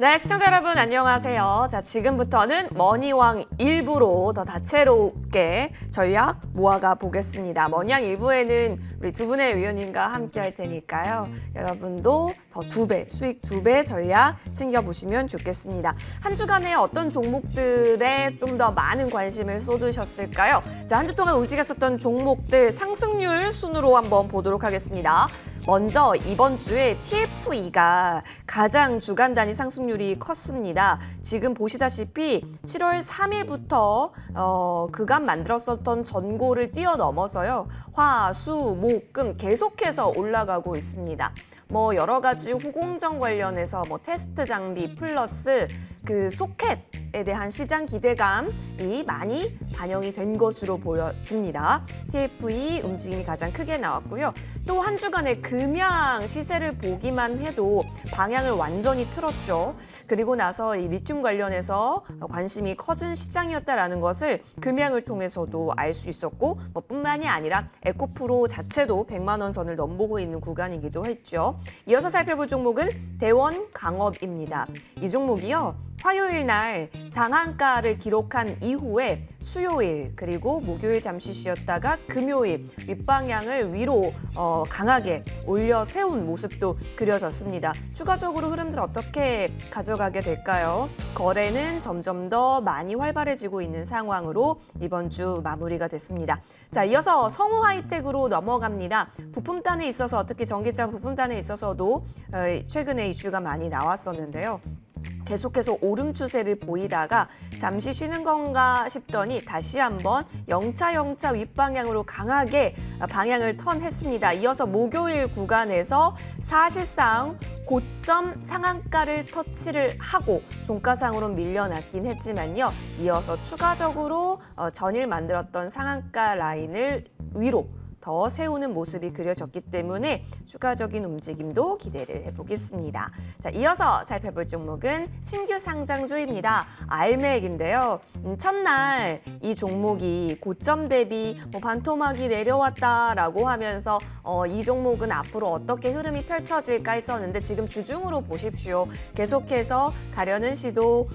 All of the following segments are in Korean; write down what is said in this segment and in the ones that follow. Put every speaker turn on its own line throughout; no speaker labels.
네, 시청자 여러분 안녕하세요. 자, 지금부터는 머니왕 일부로 더 다채롭게 전략 모아가 보겠습니다. 머니왕 일부에는 우리 두 분의 위원님과 함께 할 테니까요. 여러분도 더 2배, 수익 2배 전략 챙겨보시면 좋겠습니다. 한 주간에 어떤 종목들에 좀 더 많은 관심을 쏟으셨을까요? 자, 한 주 동안 움직였었던 종목들 상승률 순으로 한번 보도록 하겠습니다. 먼저 이번 주에 TFE가 가장 주간 단위 상승률이 컸습니다. 지금 보시다시피 7월 3일부터 그간 만들었었던 전고를 뛰어넘어서요. 화, 수, 목, 금 계속해서 올라가고 있습니다. 뭐 여러 가지 후공정 관련해서 뭐 테스트 장비 플러스 그 소켓에 대한 시장 기대감이 많이 반영이 된 것으로 보여집니다. TFE 움직임이 가장 크게 나왔고요. 또 한 주간의 금양 시세를 보기만 해도 방향을 완전히 틀었죠. 그리고 나서 이 리튬 관련해서 관심이 커진 시장이었다라는 것을 금양을 통해서도 알 수 있었고 뭐 뿐만이 아니라 에코프로 자체도 100만 원 선을 넘보고 있는 구간이기도 했죠. 이어서 살펴볼 종목은 대원강업입니다. 이 종목이요. 화요일 날 상한가를 기록한 이후에 수요일 그리고 목요일 잠시 쉬었다가 금요일 윗방향을 위로 강하게 올려 세운 모습도 그려졌습니다. 추가적으로 흐름들 어떻게 가져가게 될까요? 거래는 점점 더 많이 활발해지고 있는 상황으로 이번 주 마무리가 됐습니다. 자, 이어서 성우 하이텍으로 넘어갑니다. 부품단에 있어서 특히 전기차 부품단에 있어서도 최근에 이슈가 많이 나왔었는데요. 계속해서 오름 추세를 보이다가 잠시 쉬는 건가 싶더니 다시 한번 영차 윗방향으로 강하게 방향을 턴했습니다. 이어서 목요일 구간에서 사실상 고점 상한가를 터치를 하고 종가상으로 밀려났긴 했지만요. 이어서 추가적으로 전일 만들었던 상한가 라인을 위로 더 세우는 모습이 그려졌기 때문에 추가적인 움직임도 기대를 해보겠습니다. 자, 이어서 살펴볼 종목은 신규 상장주입니다. 알맥인데요. 첫날 이 종목이 고점 대비 반토막이 내려왔다라고 하면서 이 종목은 앞으로 어떻게 흐름이 펼쳐질까 했었는데 지금 주중으로 보십시오. 계속해서 가려는 시도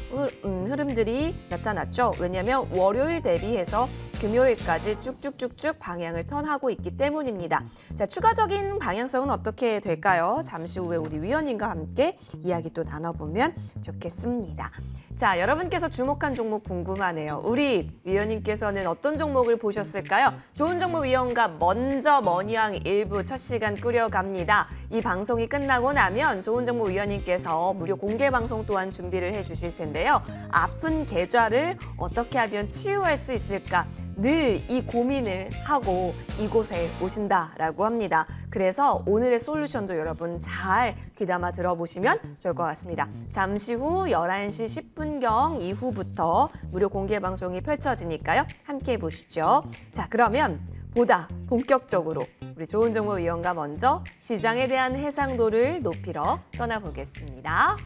흐름들이 나타났죠. 왜냐하면 월요일 대비해서 금요일까지 쭉쭉쭉쭉 방향을 턴하고 있기 때문입니다. 자, 추가적인 방향성은 어떻게 될까요? 잠시 후에 우리 위원님과 함께 이야기 또 나눠보면 좋겠습니다. 자, 여러분께서 주목한 종목 궁금하네요. 우리 위원님께서는 어떤 종목을 보셨을까요? 좋은 종목 위원과 먼저 머니왕 일부 첫 시간 꾸려갑니다. 이 방송이 끝나고 나면 좋은 종목 위원님께서 무료 공개 방송 또한 준비를 해주실 텐데요. 아픈 계좌를 어떻게 하면 치유할 수 있을까? 늘 이 고민을 하고 이곳에 오신다라고 합니다. 그래서 오늘의 솔루션도 여러분 잘 귀담아 들어보시면 좋을 것 같습니다. 잠시 후 11시 10분경 이후부터 무료 공개 방송이 펼쳐지니까요. 함께 보시죠. 자, 그러면 보다 본격적으로 우리 좋은 정보 위원과 먼저 시장에 대한 해상도를 높이러 떠나보겠습니다.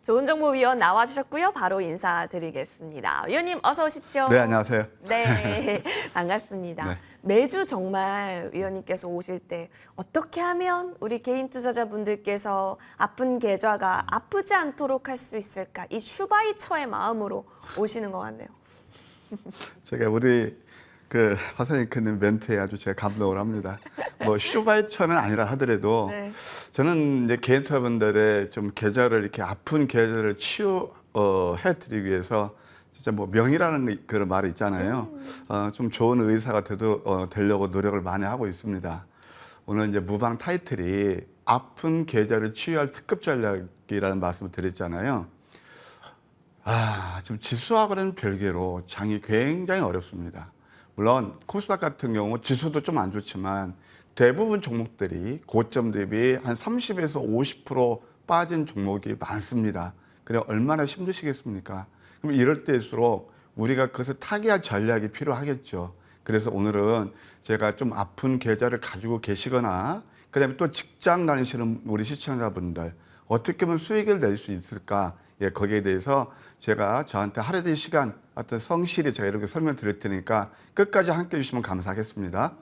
좋은 정보 위원 나와주셨고요. 바로 인사드리겠습니다. 위원님 어서 오십시오.
네, 안녕하세요.
네, 반갑습니다.
네.
매주 정말 위원님께서 오실 때 어떻게 하면 우리 개인 투자자분들께서 아픈 계좌가 아프지 않도록 할 수 있을까? 이 슈바이처의 마음으로 오시는 것 같네요.
제가 우리 화사님크님 멘트에 아주 제가 감동을 합니다. 뭐 슈바이처는 아니라 하더라도
네.
저는 이제 개인 투자분들의 좀 계좌를 이렇게 아픈 계좌를 치유해드리기 위해서 진짜 뭐 명의라는 그런 말이 있잖아요. 좀 좋은 의사가 되려고 노력을 많이 하고 있습니다. 오늘 이제 무방 타이틀이 아픈 계좌를 치유할 특급 전략이라는 말씀을 드렸잖아요. 지금 지수하고는 별개로 장이 굉장히 어렵습니다. 물론 코스닥 같은 경우 지수도 좀 안 좋지만 대부분 종목들이 고점 대비 한 30에서 50% 빠진 종목이 많습니다. 그래 얼마나 힘드시겠습니까? 그럼 이럴 때일수록 우리가 그것을 타개할 전략이 필요하겠죠. 그래서 오늘은 제가 좀 아픈 계좌를 가지고 계시거나 그다음에 또 직장 다니시는 우리 시청자분들 어떻게 하면 수익을 낼 수 있을까? 예, 거기에 대해서 제가 저한테 하루의 시간 어떤 성실히 제가 이렇게 설명드릴 테니까 끝까지 함께 해주시면 감사하겠습니다.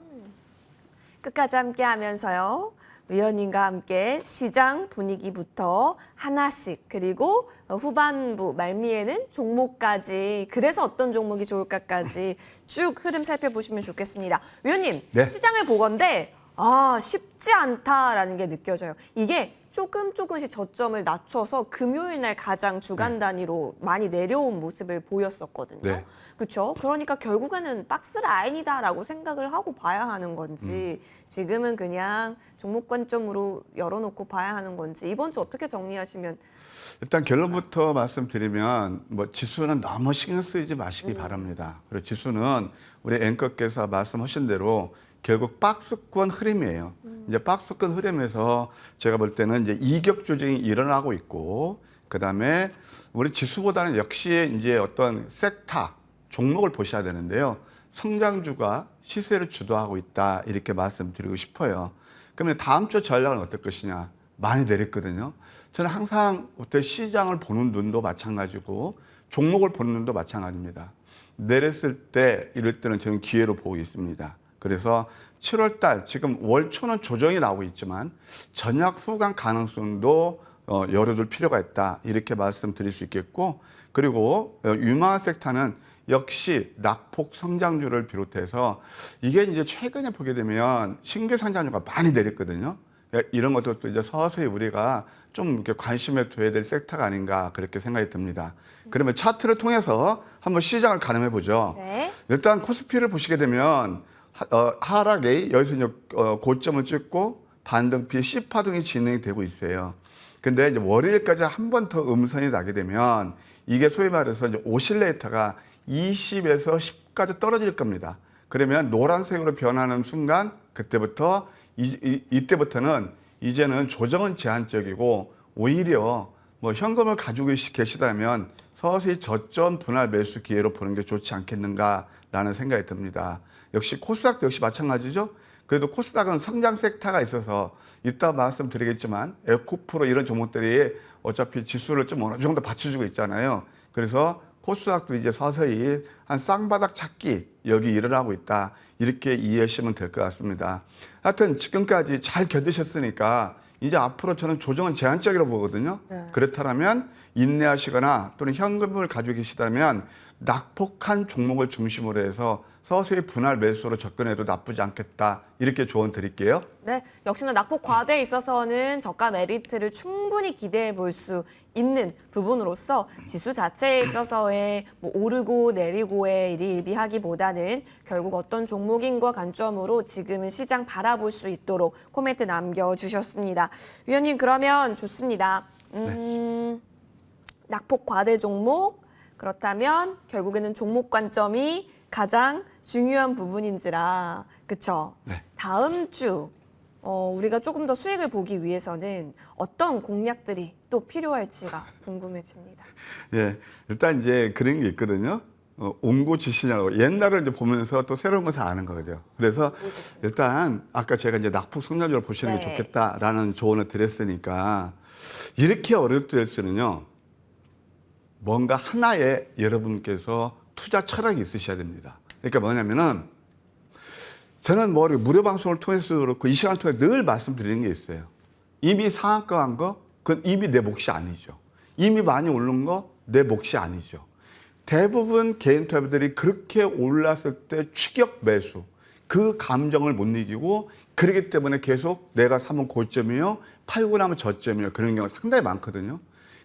끝까지 함께 하면서요. 위원님과 함께 시장 분위기부터 하나씩 그리고 후반부 말미에는 종목까지 그래서 어떤 종목이 좋을까까지 쭉 흐름 살펴보시면 좋겠습니다. 위원님,
네.
시장을 보건데 쉽지 않다라는 게 느껴져요. 이게 조금씩 저점을 낮춰서 금요일 날 가장 주간 단위로 많이 내려온 모습을 보였었거든요.
네.
그렇죠? 그러니까 결국에는 박스 라인이다라고 생각을 하고 봐야 하는 건지 지금은 그냥 종목 관점으로 열어놓고 봐야 하는 건지 이번 주 어떻게 정리하시면
일단 결론부터 말씀드리면 뭐 지수는 너무 신경 쓰이지 마시기 바랍니다. 그리고 지수는 우리 앵커께서 말씀하신 대로 결국 박스권 흐름이에요. 이제 박스권 흐름에서 제가 볼 때는 이제 이격 조정이 일어나고 있고, 그 다음에 우리 지수보다는 역시 이제 어떤 섹터, 종목을 보셔야 되는데요. 성장주가 시세를 주도하고 있다. 이렇게 말씀드리고 싶어요. 그러면 다음 주 전략은 어떨 것이냐. 많이 내렸거든요. 저는 항상 어떤 시장을 보는 눈도 마찬가지고, 종목을 보는 눈도 마찬가지입니다. 내렸을 때, 이럴 때는 저는 기회로 보고 있습니다. 그래서 7월 달 지금 월 초는 조정이 나오고 있지만 전약 후강 가능성도 열어둘 필요가 있다. 이렇게 말씀드릴 수 있겠고, 그리고 유망한 섹터는 역시 낙폭 성장주를 비롯해서 이게 이제 최근에 보게 되면 신규 상장주가 많이 내렸거든요. 이런 것도 이제 서서히 우리가 좀 이렇게 관심에 둬야 될 섹터가 아닌가 그렇게 생각이 듭니다. 그러면 차트를 통해서 한번 시장을 가늠해 보죠.
네.
일단 코스피를 보시게 되면 하락에 여기서 이제 고점을 찍고 반등피 C파 등이 진행이 되고 있어요. 근데 이제 월요일까지 한 번 더 음선이 나게 되면 이게 소위 말해서 이제 오실레이터가 20에서 10까지 떨어질 겁니다. 그러면 노란색으로 변하는 순간 그때부터 이때부터는 이제는 조정은 제한적이고 오히려 뭐 현금을 가지고 계시다면 서서히 저점 분할 매수 기회로 보는 게 좋지 않겠는가라는 생각이 듭니다. 역시 코스닥도 역시 마찬가지죠. 그래도 코스닥은 성장 섹터가 있어서 이따 말씀드리겠지만 에코프로 이런 종목들이 어차피 지수를 좀 어느 정도 받쳐주고 있잖아요. 그래서 코스닥도 이제 서서히 한 쌍바닥 찾기 여기 일어나고 있다. 이렇게 이해하시면 될 것 같습니다. 하여튼 지금까지 잘 견디셨으니까 이제 앞으로 저는 조정은 제한적이라고 보거든요.
네.
그렇다면 인내하시거나 또는 현금을 가지고 계시다면 낙폭한 종목을 중심으로 해서 서서히 분할 매수로 접근해도 나쁘지 않겠다. 이렇게 조언 드릴게요.
네, 역시나 낙폭 과대에 있어서는 저가 메리트를 충분히 기대해 볼 수 있는 부분으로서 지수 자체에 있어서의 뭐 오르고 내리고의 일희일비하기보다는 결국 어떤 종목인과 관점으로 지금은 시장 바라볼 수 있도록 코멘트 남겨주셨습니다. 위원님 그러면 좋습니다. 낙폭 과대 종목 그렇다면 결국에는 종목 관점이 가장 중요한 부분인지라 그쵸?
네.
다음 주 우리가 조금 더 수익을 보기 위해서는 어떤 공략들이 또 필요할지가 궁금해집니다.
예, 일단 이제 그런 게 있거든요. 옹고지시냐고 옛날을 이제 보면서 또 새로운 것을 아는 거죠. 그래서 일단 아까 제가 이제 낙폭 성장률을 보시는 게
네.
좋겠다라는 조언을 드렸으니까 이렇게 어릴 때일수는요. 뭔가 하나에 여러분께서 투자 철학이 있으셔야 됩니다. 그러니까 뭐냐면은 저는 뭐 무료 방송을 통해서 그렇고 이 시간 통해 늘 말씀드리는 게 있어요. 이미 상한가 한 거, 그건 이미 내 몫이 아니죠. 이미 많이 오른 거, 내 몫이 아니죠. 대부분 개인 투자자들이 그렇게 올랐을 때 추격 매수, 그 감정을 못 이기고 그렇기 때문에 계속 내가 사면 고점이요, 팔고 나면 저점이요 그런 경우가 상당히 많거든요.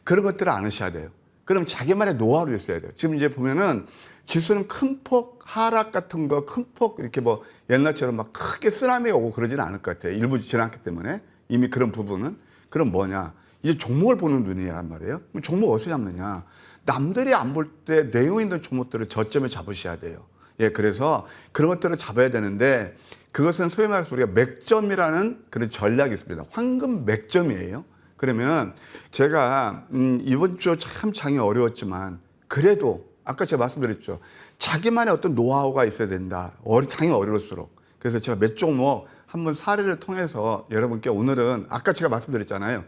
그런 것들을 아셔야 돼요. 그럼 자기만의 노하우를 있어야 돼요. 지금 이제 보면은 지수는 큰 폭 하락 같은 거, 큰 폭 이렇게 뭐 옛날처럼 막 크게 쓰나미가 오고 그러지는 않을 것 같아요. 일부 지났기 때문에 이미 그런 부분은. 그럼 뭐냐? 이제 종목을 보는 눈이란 말이에요. 그럼 종목 어디서 잡느냐? 남들이 안 볼 때 내용 있는 종목들을 저점에 잡으셔야 돼요. 예, 그래서 그런 것들을 잡아야 되는데 그것은 소위 말해서 우리가 맥점이라는 그런 전략이 있습니다. 황금 맥점이에요. 그러면 제가 이번 주 참 장이 어려웠지만 그래도 아까 제가 말씀드렸죠. 자기만의 어떤 노하우가 있어야 된다. 장이 어려울수록. 그래서 제가 몇 종목 한번 사례를 통해서 여러분께 오늘은 아까 제가 말씀드렸잖아요.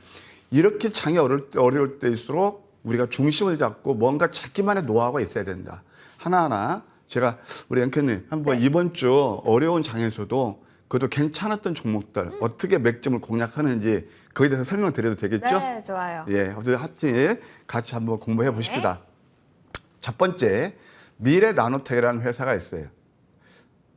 이렇게 장이 어려울 때일수록 우리가 중심을 잡고 뭔가 자기만의 노하우가 있어야 된다. 하나하나 제가 우리 앵커님 한번
네.
이번 주 어려운 장에서도 그래도 괜찮았던 종목들 어떻게 맥점을 공략하는지 거기에 대해서 설명드려도 되겠죠?
네, 좋아요.
예, 하여튼 같이 한번 공부해 보십시다. 첫 번째, 미래나노텍이라는 회사가 있어요.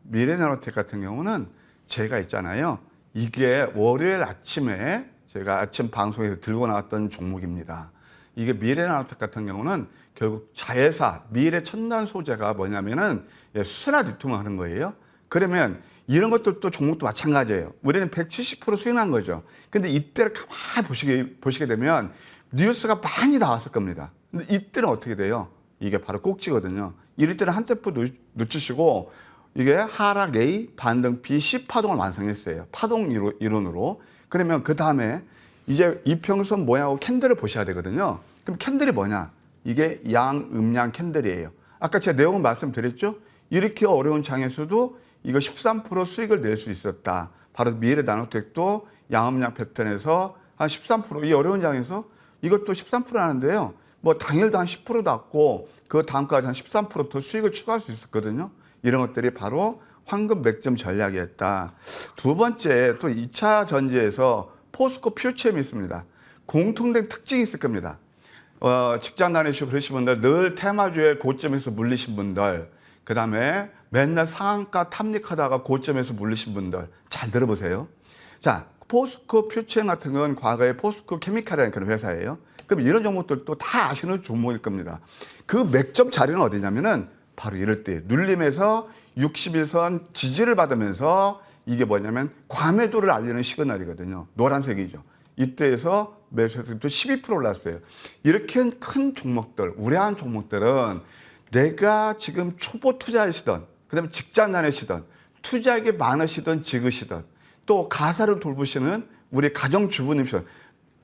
미래나노텍 같은 경우는 제가 있잖아요. 이게 월요일 아침에 제가 아침 방송에서 들고 나왔던 종목입니다. 이게 미래나노텍 같은 경우는 결국 자회사, 미래 첨단 소재가 뭐냐면은 수소나 리튬을 하는 거예요. 그러면 이런 것들도 종목도 마찬가지예요. 우리는 170% 수익난 거죠. 근데 이때를 가만히 보시게 되면 뉴스가 많이 나왔을 겁니다. 근데 이때는 어떻게 돼요? 이게 바로 꼭지거든요. 이럴 때는 한 템포 놓치시고 이게 하락 A, 반등 B, C 파동을 완성했어요. 파동 이론으로. 그러면 그 다음에 이제 이평선 모양하고 캔들을 보셔야 되거든요. 그럼 캔들이 뭐냐? 이게 양음양 캔들이에요. 아까 제가 내용을 말씀드렸죠? 이렇게 어려운 장에서도 이거 13% 수익을 낼 수 있었다. 바로 미래나노텍도 양음양 패턴에서 한 13%이 어려운 장에서 이것도 13% 하는데요. 뭐 당일도 한 10% 났고 그 다음까지 한 13% 수익을 추가할 수 있었거든요. 이런 것들이 바로 황금 맥점 전략이었다. 두 번째 또 2차 전지에서 포스코 퓨처엠이 있습니다. 공통된 특징이 있을 겁니다. 직장 다니시고 그러신 분들, 늘 테마주의 고점에서 물리신 분들, 그 다음에 맨날 상한가 탐닉하다가 고점에서 물리신 분들 잘 들어보세요. 자, 포스코 퓨처엠 같은 건 과거에 포스코 케미칼이라는 그런 회사예요. 그럼 이런 종목들도 다 아시는 종목일 겁니다. 그 맥점 자리는 어디냐면은 바로 이럴 때 눌림에서 61선 지지를 받으면서 이게 뭐냐면 과매도를 알리는 시그널이거든요. 노란색이죠. 이때에서 매수해서 또 12% 올랐어요. 이렇게 큰 종목들, 우려한 종목들은 내가 지금 초보 투자이시던, 그 다음에 직장 다니시던, 투자액이 많으시던 적으시던, 또 가사를 돌보시는 우리 가정주부님이시던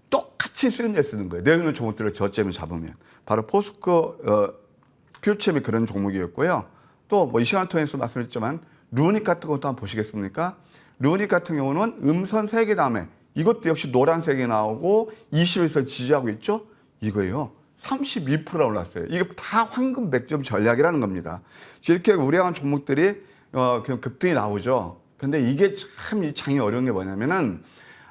똑같이 수익 쓰는 거예요. 내가 있는 종목들을 저점을 잡으면. 바로 포스코 퓨처엠이 그런 종목이었고요. 또 뭐 이 시간 통해서 말씀드렸지만 루닉 같은 것도 한번 보시겠습니까? 루닉 같은 경우는 음선 3개 다음에 이것도 역시 노란색이 나오고 21선 지지하고 있죠? 이거예요. 32% 올랐어요. 이게 다 황금 맥점 전략이라는 겁니다. 이렇게 우량한 종목들이 그냥 급등이 나오죠. 근데 이게 참 이 장이 어려운 게 뭐냐면은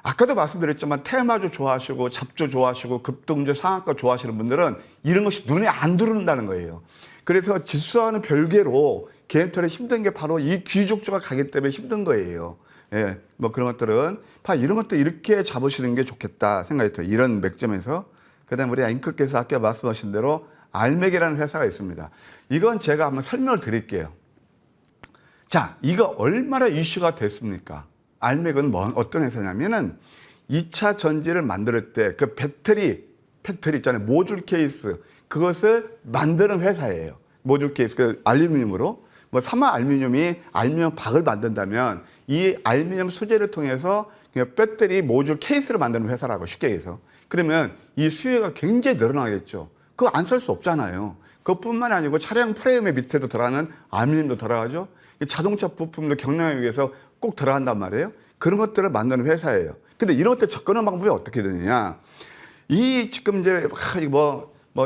아까도 말씀드렸지만 테마주 좋아하시고 잡주 좋아하시고 급등주 상한가 좋아하시는 분들은 이런 것이 눈에 안 들어온다는 거예요. 그래서 지수와는 별개로 개인턴에 힘든 게 바로 이 귀족주가 가기 때문에 힘든 거예요. 예, 뭐 그런 것들은 이런 것들 이렇게 잡으시는 게 좋겠다 생각이 들어요. 이런 맥점에서. 그다음 우리 앵커께서 아까 말씀하신 대로 알맥이라는 회사가 있습니다. 이건 제가 한번 설명을 드릴게요. 자, 이거 얼마나 이슈가 됐습니까? 알맥은 어떤 회사냐면은 2차 전지를 만들 때 그 배터리 있잖아요. 모듈 케이스. 그것을 만드는 회사예요. 모듈 케이스, 그 알루미늄으로. 뭐 사마 알루미늄이 알루미늄 박을 만든다면 이 알루미늄 소재를 통해서 그냥 배터리 모듈 케이스를 만드는 회사라고 쉽게 해서. 그러면 이 수요가 굉장히 늘어나겠죠. 그거 안 쓸 수 없잖아요. 그것뿐만 아니고 차량 프레임의 밑에도 들어가는 알루미늄도 들어가죠. 자동차 부품도 경량에 의해서 꼭 들어간단 말이에요. 그런 것들을 만드는 회사예요. 근데 이런 것들 접근하는 방법이 어떻게 되느냐. 이 지금 이제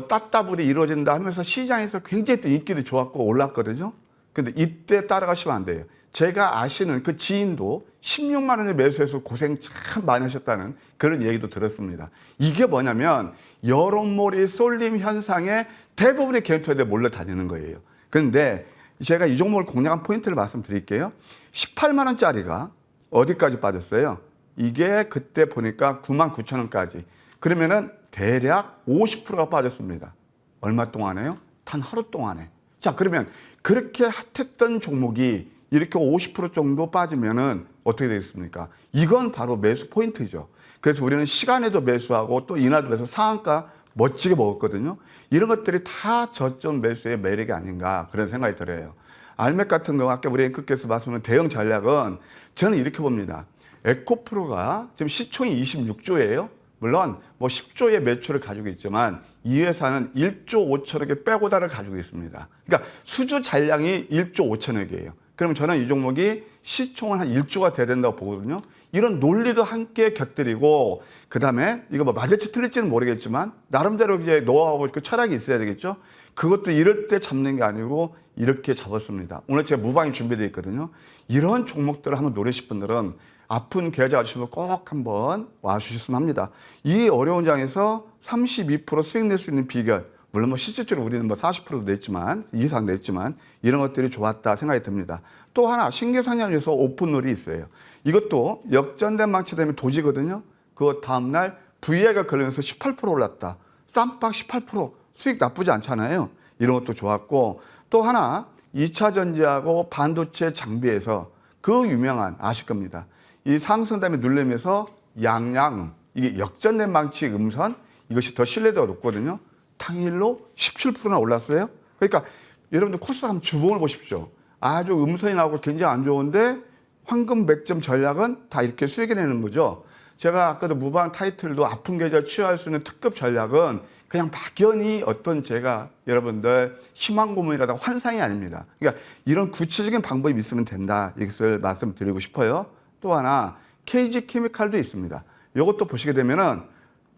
따따블이 이루어진다 하면서 시장에서 굉장히 또 인기도 좋았고 올랐거든요. 근데 이때 따라가시면 안 돼요. 제가 아시는 그 지인도 16만 원에 매수해서 고생 참 많이 하셨다는 그런 얘기도 들었습니다. 이게 뭐냐면 여론몰이 쏠림 현상에 대부분의 개인투자들이 몰려다니는 거예요. 그런데 제가 이 종목을 공략한 포인트를 말씀드릴게요. 18만 원짜리가 어디까지 빠졌어요? 이게 그때 보니까 9만 9천 원까지. 그러면은 대략 50%가 빠졌습니다. 얼마 동안에요? 단 하루 동안에. 자, 그러면 그렇게 핫했던 종목이 이렇게 50% 정도 빠지면은 어떻게 되겠습니까? 이건 바로 매수 포인트죠. 그래서 우리는 시간에도 매수하고 또 이날도 매수 상한가 멋지게 먹었거든요. 이런 것들이 다 저점 매수의 매력이 아닌가 그런 생각이 들어요. 알맥 같은 거 아까 우리 앵커께서 말씀하신 대응 전략은 저는 이렇게 봅니다. 에코프로가 지금 시총이 26조예요. 물론 뭐 10조의 매출을 가지고 있지만 이 회사는 1조 5천억의 빼고다를 가지고 있습니다. 그러니까 수주 잔량이 1조 5천억이에요. 그러면 저는 이 종목이 시총은 한 1조가 돼야 된다고 보거든요. 이런 논리도 함께 곁들이고, 그 다음에 이거 뭐 맞을지 틀릴지는 모르겠지만 나름대로 이제 노하우하고 그 철학이 있어야 되겠죠. 그것도 이럴 때 잡는 게 아니고 이렇게 잡았습니다. 오늘 제가 무방이 준비되어 있거든요. 이런 종목들을 한번 노리실 분들은 아픈 계좌 아시면 꼭 한번 와주셨으면 합니다. 이 어려운 장에서 32% 수익 낼 수 있는 비결, 물론 뭐 실질적으로 우리는 뭐 40%도 냈지만, 이상 냈지만 이런 것들이 좋았다 생각이 듭니다. 또 하나 신규상장에서 오픈룰이 있어요. 이것도 역전된 망치되면 도지거든요. 그 다음날 VI가 걸리면서 18% 올랐다. 쌈박 18% 수익 나쁘지 않잖아요. 이런 것도 좋았고, 또 하나 2차 전지하고 반도체 장비에서 그 유명한 아실 겁니다. 이 상승 다음에 눌리면서 양양, 이게 역전된 망치 음선, 이것이 더 신뢰도가 높거든요. 당일로 17%나 올랐어요. 그러니까 여러분들 코스닥 한번 주봉을 보십시오. 아주 음선이 나오고 굉장히 안 좋은데 황금 맥점 전략은 다 이렇게 수익이 내는 거죠. 제가 아까도 무방 타이틀도 아픈 계좌 치유할 수 있는 특급 전략은 그냥 막연히 어떤 제가 여러분들 희망 고문이라든가 환상이 아닙니다. 그러니까 이런 구체적인 방법이 있으면 된다. 이것을 말씀드리고 싶어요. 또 하나 KG 케미칼도 있습니다. 이것도 보시게 되면은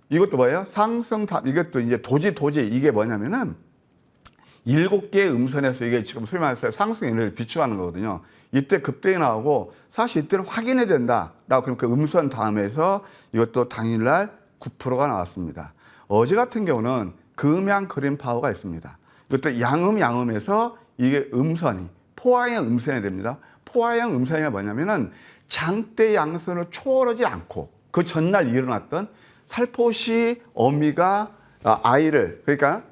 이것도 뭐예요? 이것도 이제 도지 이게 뭐냐면은 7개의 음선에서 이게 지금 소위 말해서 상승 에너지를 비추하는 거거든요. 이때 급등이 나오고 사실 이때는 확인해야 된다라고 그럼 그 음선 다음에서 이것도 당일날 9%가 나왔습니다. 어제 같은 경우는 금양 그린 파워가 있습니다. 이것도 양음에서 이게 음선이 포화형 음선이 됩니다. 포화형 음선이 뭐냐면은 장대 양선을 초월하지 않고 그 전날 일어났던 살포시 어미가 아이를, 그러니까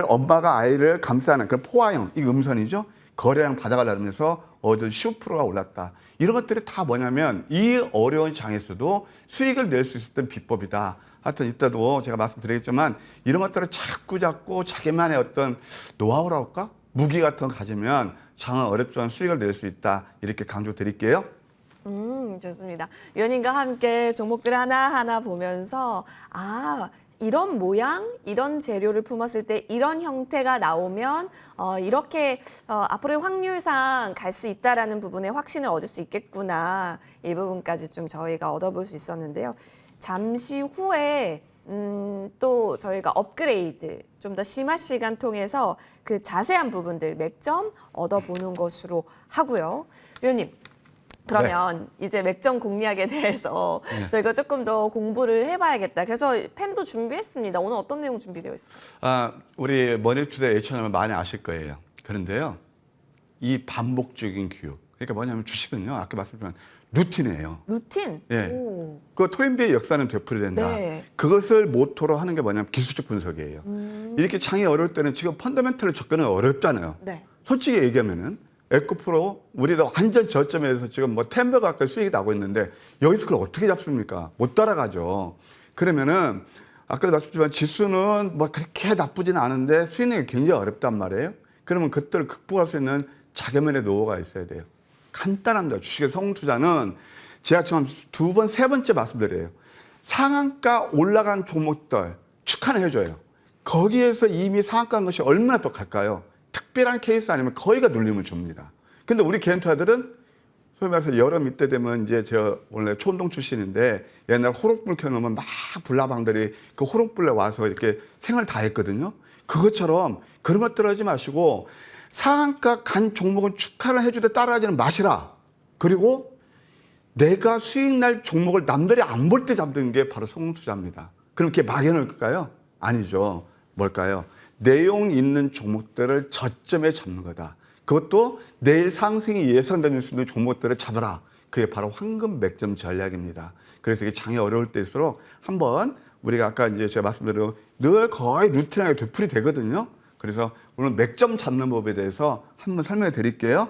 엄마가 아이를 감싸는 그 포화형, 이 음선이죠. 거래량 바닥을 나르면서 어제 15%가 올랐다. 이런 것들이 다 뭐냐면 이 어려운 장에서도 수익을 낼 수 있었던 비법이다. 하여튼 이때도 제가 말씀드리겠지만 이런 것들을 자꾸 자기만의 어떤 노하우라고 할까? 무기 같은 거 가지면 장은 어렵지만 수익을 낼 수 있다. 이렇게 강조 드릴게요.
좋습니다. 위원님과 함께 종목들 하나하나 보면서 이런 모양, 이런 재료를 품었을 때 이런 형태가 나오면 이렇게 앞으로의 확률상 갈 수 있다라는 부분에 확신을 얻을 수 있겠구나. 이 부분까지 좀 저희가 얻어볼 수 있었는데요. 잠시 후에 또 저희가 업그레이드 좀 더 심화 시간 통해서 그 자세한 부분들 맥점 얻어보는 것으로 하고요. 위원님. 그러면 이제 맥점 공략에 대해서 저희가 조금 더 공부를 해봐야겠다. 그래서 펜도 준비했습니다. 오늘 어떤 내용 준비되어 있을까요?
우리 머니투데이 H채널을 많이 아실 거예요. 그런데요, 이 반복적인 교육. 그러니까 뭐냐면 주식은요, 아까 말씀드린 루틴이에요.
루틴?
예.
오.
그 토인비의 역사는 되풀이된다.
네.
그것을 모토로 하는 게 뭐냐면 기술적 분석이에요. 이렇게 장이 어려울 때는 지금 펀더멘털을 접근은 어렵잖아요.
네.
솔직히 얘기하면은 에코프로 우리도 완전 저점에서 지금 뭐 10배 가까이 수익이 나고 있는데 여기서 그걸 어떻게 잡습니까? 못 따라가죠. 그러면은 아까도 말씀드렸지만 지수는 뭐 그렇게 나쁘진 않은데 수익 내기 굉장히 어렵단 말이에요. 그러면 그때를 극복할 수 있는 자기만의 노하우가 있어야 돼요. 간단합니다. 주식의 성공 투자는 제가 지금 2번, 3번째 말씀드려요. 상한가 올라간 종목들 축하는 해줘요. 거기에서 이미 상한가 한 것이 얼마나 더 갈까요? 특별한 케이스 아니면 거의가 눌림을 줍니다. 근데 우리 개인 투자들은 소위 말해서 여름 이때 되면 이제 저 원래 초운동 출신인데 옛날 호롱불 켜놓으면 막 불나방들이 그 호롱불에 와서 이렇게 생을 다 했거든요. 그것처럼 그런 것들 하지 마시고 상한가 간 종목은 축하를 해주되 따라하지는 마시라. 그리고 내가 수익 날 종목을 남들이 안 볼 때 잡는 게 바로 성공 투자입니다. 그럼 그게 막연할까요? 아니죠. 뭘까요? 내용 있는 종목들을 저점에 잡는 거다. 그것도 내일 상승이 예상되는 수 있는 종목들을 잡아라. 그게 바로 황금 맥점 전략입니다. 그래서 이게 장이 어려울 때일수록 한번 우리가 아까 이제 제가 말씀드린 늘 거의 루틴하게 되풀이 되거든요. 그래서 오늘 맥점 잡는 법에 대해서 한번 설명해 드릴게요.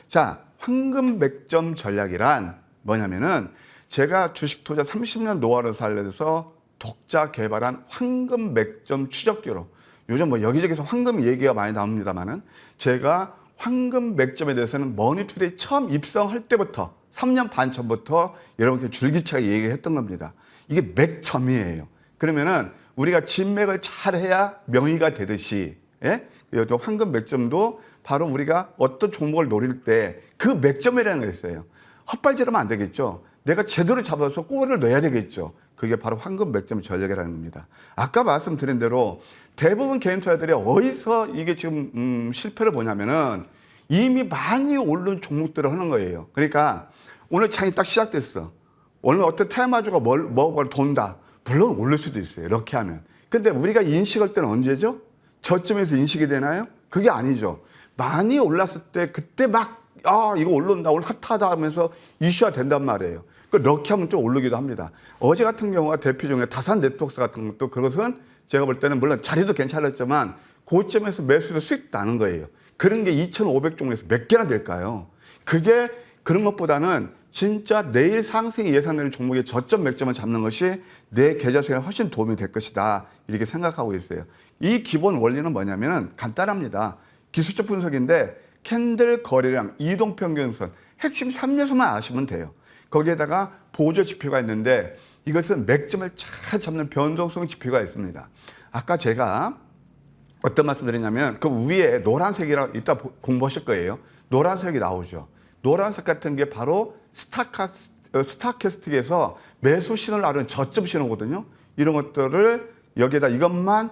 자, 황금 맥점 전략이란 뭐냐면은 제가 주식 투자 30년 노하우를 살려서 독자 개발한 황금 맥점 추적기로 요즘 뭐 여기저기서 황금 얘기가 많이 나옵니다만은 제가 황금 맥점에 대해서는 머니투데이 처음 입성할 때부터 3년 반 전부터 여러분께 줄기차게 얘기했던 겁니다. 이게 맥점이에요. 그러면은 우리가 진맥을 잘 해야 명의가 되듯이, 예? 또 황금 맥점도 바로 우리가 어떤 종목을 노릴 때 그 맥점이라는 게 있어요. 헛발질하면 안 되겠죠. 내가 제대로 잡아서 골을 넣어야 되겠죠. 그게 바로 황금 맥점 전략이라는 겁니다. 아까 말씀드린 대로 대부분 개인 투자들이 어디서 이게 지금 실패를 보냐면은 이미 많이 오른 종목들을 하는 거예요. 그러니까 오늘 장이 딱 시작됐어. 오늘 어떤 테마주가 뭐가 돈다. 물론 오를 수도 있어요. 이렇게 하면. 근데 우리가 인식할 때는 언제죠? 저점에서 인식이 되나요? 그게 아니죠. 많이 올랐을 때 그때 막 이거 올른다, 오늘 핫하다 하면서 이슈화 된단 말이에요. 럭키 하면 좀 오르기도 합니다. 어제 같은 경우가 대표 중에 다산 네트워크 같은 것도 그것은 제가 볼 때는 물론 자리도 괜찮았지만 고점에서 매수로 수익 나는 거예요. 그런 게 2,500종에서 몇 개나 될까요? 그게 그런 것보다는 진짜 내일 상승이 예상되는 종목의 저점 맥점을 잡는 것이 내 계좌 수익에 훨씬 도움이 될 것이다. 이렇게 생각하고 있어요. 이 기본 원리는 뭐냐면 간단합니다. 기술적 분석인데 캔들 거래량, 이동평균선, 핵심 3요소만 아시면 돼요. 거기에다가 보조 지표가 있는데 이것은 맥점을 잘 잡는 변동성 지표가 있습니다. 아까 제가 어떤 말씀 드리냐면 그 위에 노란색이라고 이따 공부하실 거예요. 노란색이 나오죠. 노란색 같은 게 바로 스타캐스틱에서 매수 신호를 알은 저점 신호거든요. 이런 것들을 여기에다 이것만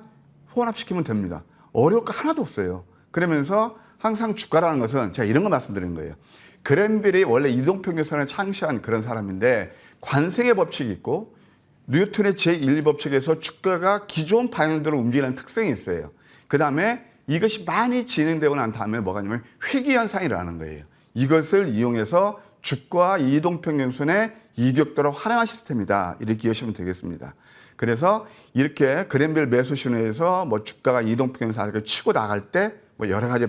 혼합시키면 됩니다. 어려울 거 하나도 없어요. 그러면서 항상 주가라는 것은 제가 이런 거 말씀드리는 거예요. 그랜빌이 원래 이동평균선을 창시한 그런 사람인데 관생의 법칙이 있고 뉴턴의 제1법칙에서 주가가 기존 방향대로 움직이는 특성이 있어요. 그 다음에 이것이 많이 진행되고 난 다음에 뭐가 있냐면 회귀현상이라는 거예요. 이것을 이용해서 주가 이동평균선의 이격도를 활용한 시스템이다. 이렇게 이해하시면 되겠습니다. 그래서 이렇게 그랜빌 매수 신호에서 뭐 주가가 이동평균선을 치고 나갈 때 뭐 여러 가지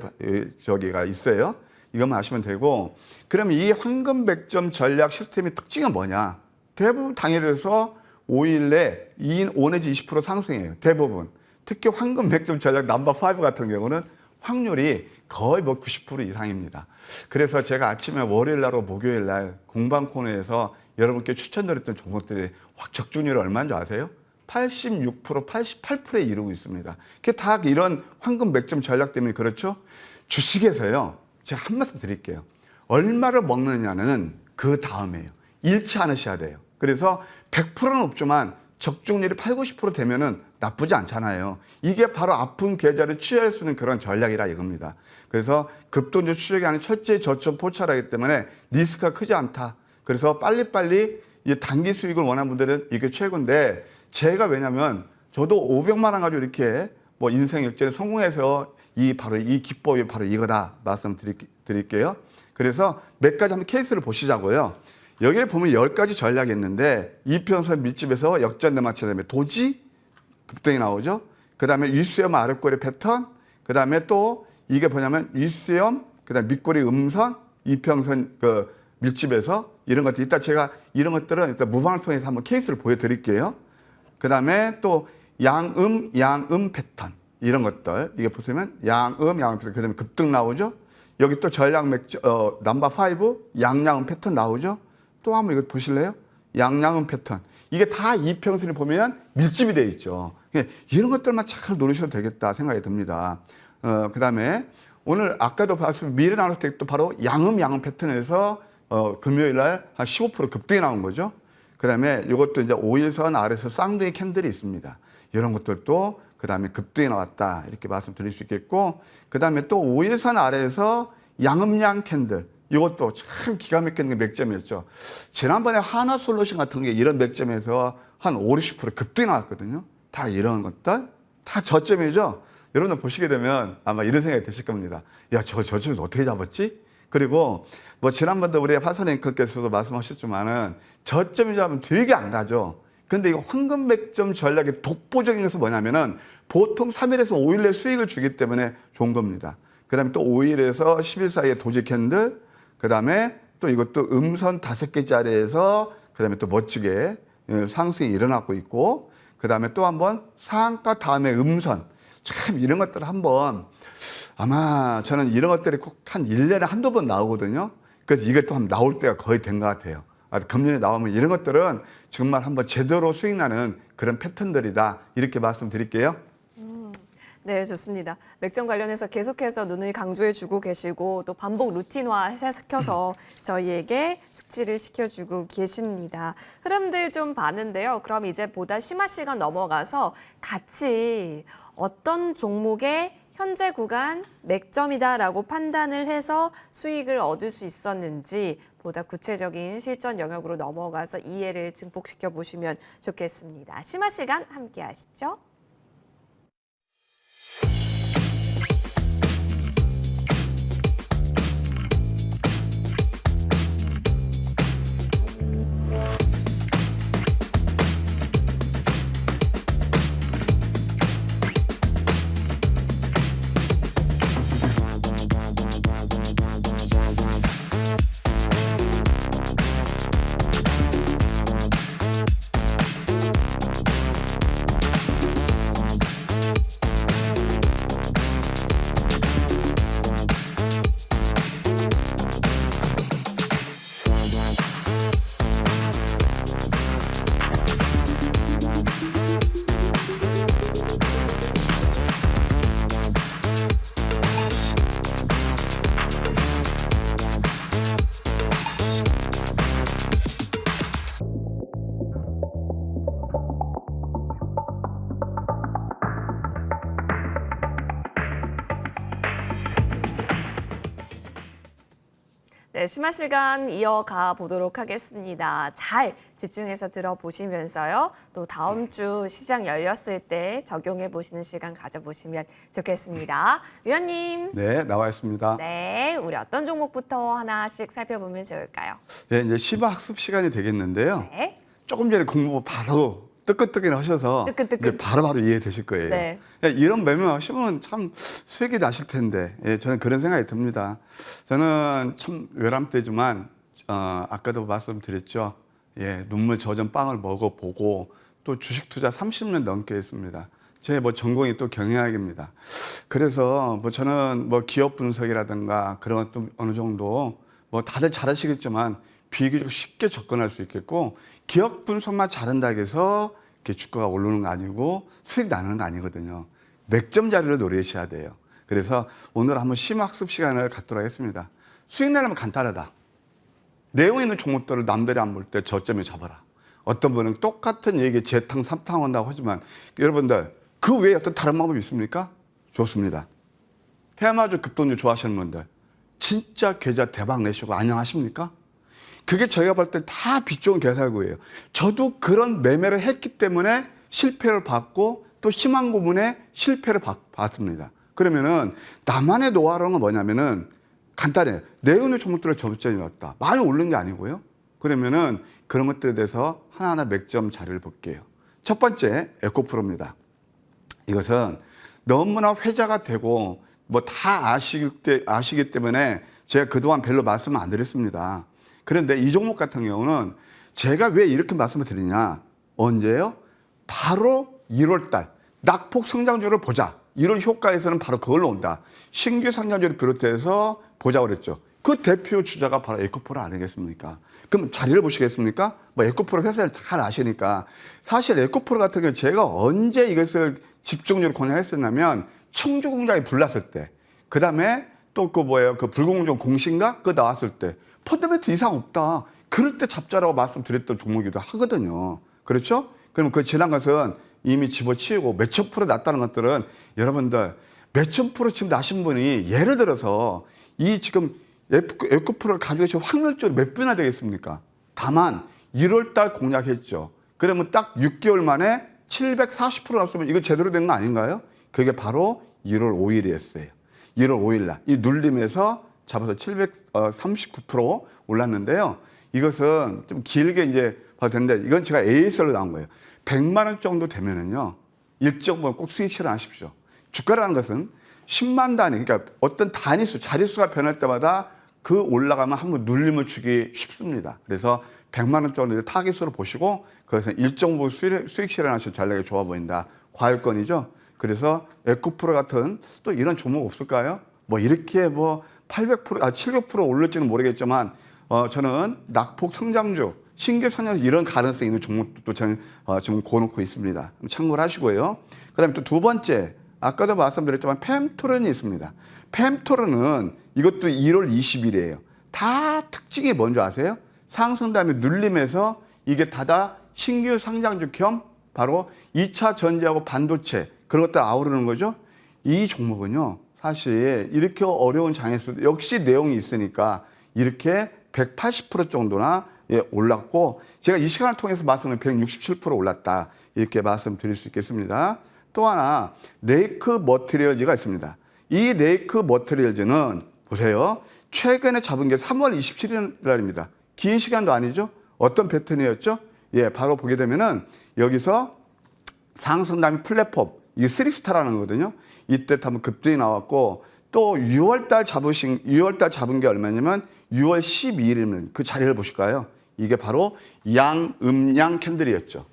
저기가 있어요. 이것만 아시면 되고, 그럼 이 황금 백점 전략 시스템의 특징은 뭐냐? 대부분 당일에서 5일 내 5 내지 20% 상승해요. 대부분. 특히 황금 백점 전략 넘버 5 같은 경우는 확률이 거의 뭐 90% 이상입니다. 그래서 제가 아침에 월요일 날하고 목요일 날 공방 코너에서 여러분께 추천드렸던 종목들이 확 적중률이 얼마인 줄 아세요? 86%, 88%에 이르고 있습니다. 그게 다 이런 황금 맥점 전략 때문에 그렇죠? 주식에서요, 제가 한 말씀 드릴게요. 얼마를 먹느냐는 그 다음이에요. 잃지 않으셔야 돼요. 그래서 100%는 없지만 적중률이 80, 90% 되면은 나쁘지 않잖아요. 이게 바로 아픈 계좌를 취할 수 있는 그런 전략이라 이겁니다. 그래서 급등주 추적이 아닌 철저히 저점 포착하기 때문에 리스크가 크지 않다. 그래서 빨리빨리 단기 수익을 원하는 분들은 이게 최고인데, 제가 왜냐면 저도 500만 원 가지고 이렇게 뭐 인생 역전에 성공해서 바로 이 기법이 바로 이거다 말씀드릴게요. 그래서 몇 가지 한번 케이스를 보시자고요. 여기에 보면 10가지 전략이 있는데 이평선 밑집에서 역전대 맞춰 다음에 도지 급등이 나오죠. 그 다음에 윗수염 아랫꼬리 패턴, 그 다음에 또 이게 뭐냐면 윗수염, 그 다음에 밑꼬리 음선, 이평선 그 밀집에서 이런 것들, 이따 제가 이런 것들은 일단 무방을 통해서 한번 케이스를 보여드릴게요. 그 다음에 또 양음 패턴, 이런 것들. 이게 보시면 양음 패턴, 그 다음에 급등 나오죠. 여기 또 전략 넘버 5, 양양음 패턴 나오죠. 또 한번 이거 보실래요? 양양음 패턴. 이게 다 이평선이 보면 밀집이 되어 있죠. 이런 것들만 잘 노리셔도 되겠다 생각이 듭니다. 그 다음에 오늘 아까도 봤으면 미래 나노텍도 바로 양음 패턴에서 금요일 날 한 15% 급등이 나온 거죠. 그 다음에 이것도 이제 5일선 아래에서 쌍둥이 캔들이 있습니다. 이런 것들도 그 다음에 급등이 나왔다. 이렇게 말씀드릴 수 있겠고, 그 다음에 또 5일선 아래에서 양음양 캔들. 이것도 참 기가 막히는 맥점이었죠. 지난번에 하나솔루션 같은 게 이런 맥점에서 한 5, 60% 급등이 나왔거든요. 다 이런 것들, 다 저점이죠. 여러분들 보시게 되면 아마 이런 생각이 드실 겁니다. 야, 저점을 어떻게 잡았지? 그리고 뭐 지난번도 우리 화선 앵커께서도 말씀하셨지만은 저점이 잡으면 되게 안 가죠. 근데 이거 황금 맥점 전략의 독보적인 것은 뭐냐면은 보통 3일에서 5일 내 수익을 주기 때문에 좋은 겁니다. 그 다음에 또 5일에서 10일 사이에 도지 캔들, 그 다음에 또 이것도 음선 5개짜리에서 그 다음에 또 멋지게 상승이 일어나고 있고, 그 다음에 또 한번 상한가 다음에 음선. 참 이런 것들 한번 아마 저는 이런 것들이 꼭 한 1년에 한두 번 나오거든요. 그래서 이게 또 한번 나올 때가 거의 된 것 같아요. 금년에 나오면 이런 것들은 정말 한번 제대로 수익 나는 그런 패턴들이다. 이렇게 말씀드릴게요.
네, 좋습니다. 맥점 관련해서 계속해서 눈을 강조해주고 계시고 또 반복 루틴화 시켜서 저희에게 숙지를 시켜주고 계십니다. 흐름들 좀 봤는데요. 그럼 이제 보다 심화 시간 넘어가서 같이 어떤 종목의 현재 구간 맥점이다라고 판단을 해서 수익을 얻을 수 있었는지 보다 구체적인 실전 영역으로 넘어가서 이해를 증폭시켜 보시면 좋겠습니다. 심화 시간 함께 하시죠. 네, 심화 시간 이어가 보도록 하겠습니다. 잘 집중해서 들어보시면서요. 또 다음 주 시장 열렸을 때 적용해 보시는 시간 가져보시면 좋겠습니다. 위원님.
네, 나와 있습니다.
네, 우리 어떤 종목부터 하나씩 살펴보면 좋을까요?
네, 이제 심화 학습 시간이 되겠는데요.
네.
조금 전에 공부 바로 뜨끈뜨끈 하셔서
뜨끈뜨끈.
이제 바로바로 이해되실 거예요.
네.
이런 매매하시면 참 수익이 나실 텐데 저는 그런 생각이 듭니다. 저는 참 외람되지만 아까도 말씀드렸죠. 눈물 젖은 빵을 먹어보고 또 주식 투자 30년 넘게 했습니다. 제 전공이 또 경영학입니다. 그래서 저는 기업 분석이라든가 그런 것도 어느 정도 다들 잘하시겠지만 비교적 쉽게 접근할 수 있겠고 기업 분석만 잘한다고 해서 주가가 오르는 거 아니고 수익 나는 거 아니거든요. 맥점 자리를 노리셔야 돼요. 그래서 오늘 한번 심학습 시간을 갖도록 하겠습니다. 수익 내려면 간단하다. 내용 있는 종목들을 남들이 안 볼 때 저점에 잡아라. 어떤 분은 똑같은 얘기 재탕, 삼탕 한다고 하지만 여러분들 그 외에 어떤 다른 방법이 있습니까? 좋습니다. 테마주 급등주 좋아하시는 분들 진짜 계좌 대박 내시고 안녕하십니까? 그게 저희가 볼 때 다 빛 좋은 개살구예요. 저도 그런 매매를 했기 때문에 실패를 받고 또 심한 부분에 실패를 받습니다. 그러면은 나만의 노하우는 뭐냐면은 간단해요. 내용의 종목들을 저점이 왔다. 많이 오른 게 아니고요. 그러면은 그런 것들에 대해서 하나하나 맥점 자료를 볼게요. 첫 번째 에코프로입니다. 이것은 너무나 회자가 되고 다 아시기 때문에 제가 그동안 별로 말씀을 안 드렸습니다. 그런데 이 종목 같은 경우는 제가 왜 이렇게 말씀을 드리냐. 언제요? 바로 1월달 낙폭 성장률을 보자. 이런 효과에서는 바로 그걸로 온다. 신규 상장주를 비롯해서 보자고 그랬죠. 그 대표 주자가 바로 에코프로 아니겠습니까? 그럼 자리를 보시겠습니까? 에코프로 회사를 잘 아시니까. 사실 에코프로 같은 경우 제가 언제 이것을 집중적으로 권유했었냐면 청주공장이 불났을 때. 그 다음에 또 그 불공정 공시인가? 그거 나왔을 때. 펀더멘트 이상 없다. 그럴 때 잡자라고 말씀드렸던 종목이기도 하거든요. 그렇죠? 그럼 그 지난 것은 이미 집어치우고 몇천 프로 났다는 것들은 여러분들 몇천 프로 지금 나신 분이 예를 들어서 이 지금 에코프로를 가지고 계신 확률적으로 몇 분이나 되겠습니까? 다만 1월 달 공략했죠. 그러면 딱 6개월 만에 740% 났으면 이거 제대로 된 거 아닌가요? 그게 바로 1월 5일이었어요. 1월 5일 날 이 눌림에서 잡아서 739% 올랐는데요. 이것은 좀 길게 이제 봐도 되는데 이건 제가 ASR로 나온 거예요. 100만 원 정도 되면은요. 일정 부분 꼭 수익 실현하십시오. 주가라는 것은 10만 단위, 그러니까 어떤 단위수, 자릿수가 변할 때마다 그 올라가면 한번 눌림을 주기 쉽습니다. 그래서 100만 원 정도 타깃으로 보시고 그것은 일정 부분 수익 실현하시면 전략이 좋아 보인다. 과열권이죠. 그래서 에코프로 같은 또 이런 종목 없을까요? 이렇게 700% 올릴지는 모르겠지만 저는 낙폭 성장주, 신규 성장 이런 가능성이 있는 종목도 저는 지금 고놓고 있습니다. 참고를 하시고요. 그다음에 또 두 번째, 아까도 말씀드렸지만 펜토른이 있습니다. 펜토른은 이것도 1월 20일이에요. 다 특징이 뭔지 아세요? 상승 다음에 눌림에서 이게 다다 신규 상장주 겸 바로 2차 전지하고 반도체 그런 것들 아우르는 거죠. 이 종목은요, 사실 이렇게 어려운 장에서도 역시 내용이 있으니까 이렇게 180% 정도나 올랐고, 제가 이 시간을 통해서 말씀을 167% 올랐다 이렇게 말씀드릴 수 있겠습니다. 또 하나 레이크 머티리얼즈가 있습니다. 이 레이크 머티리얼즈는 보세요. 최근에 잡은 게 3월 27일 날입니다. 긴 시간도 아니죠. 어떤 패턴이었죠? 바로 보게 되면은 여기서 상승 다음에 플랫폼, 이게 3스타라는 거거든요. 이때 한번 급등이 나왔고, 또 6월달 잡은 게 얼마냐면 6월 12일이면 그 자리를 보실까요? 이게 바로 양음양 캔들이었죠.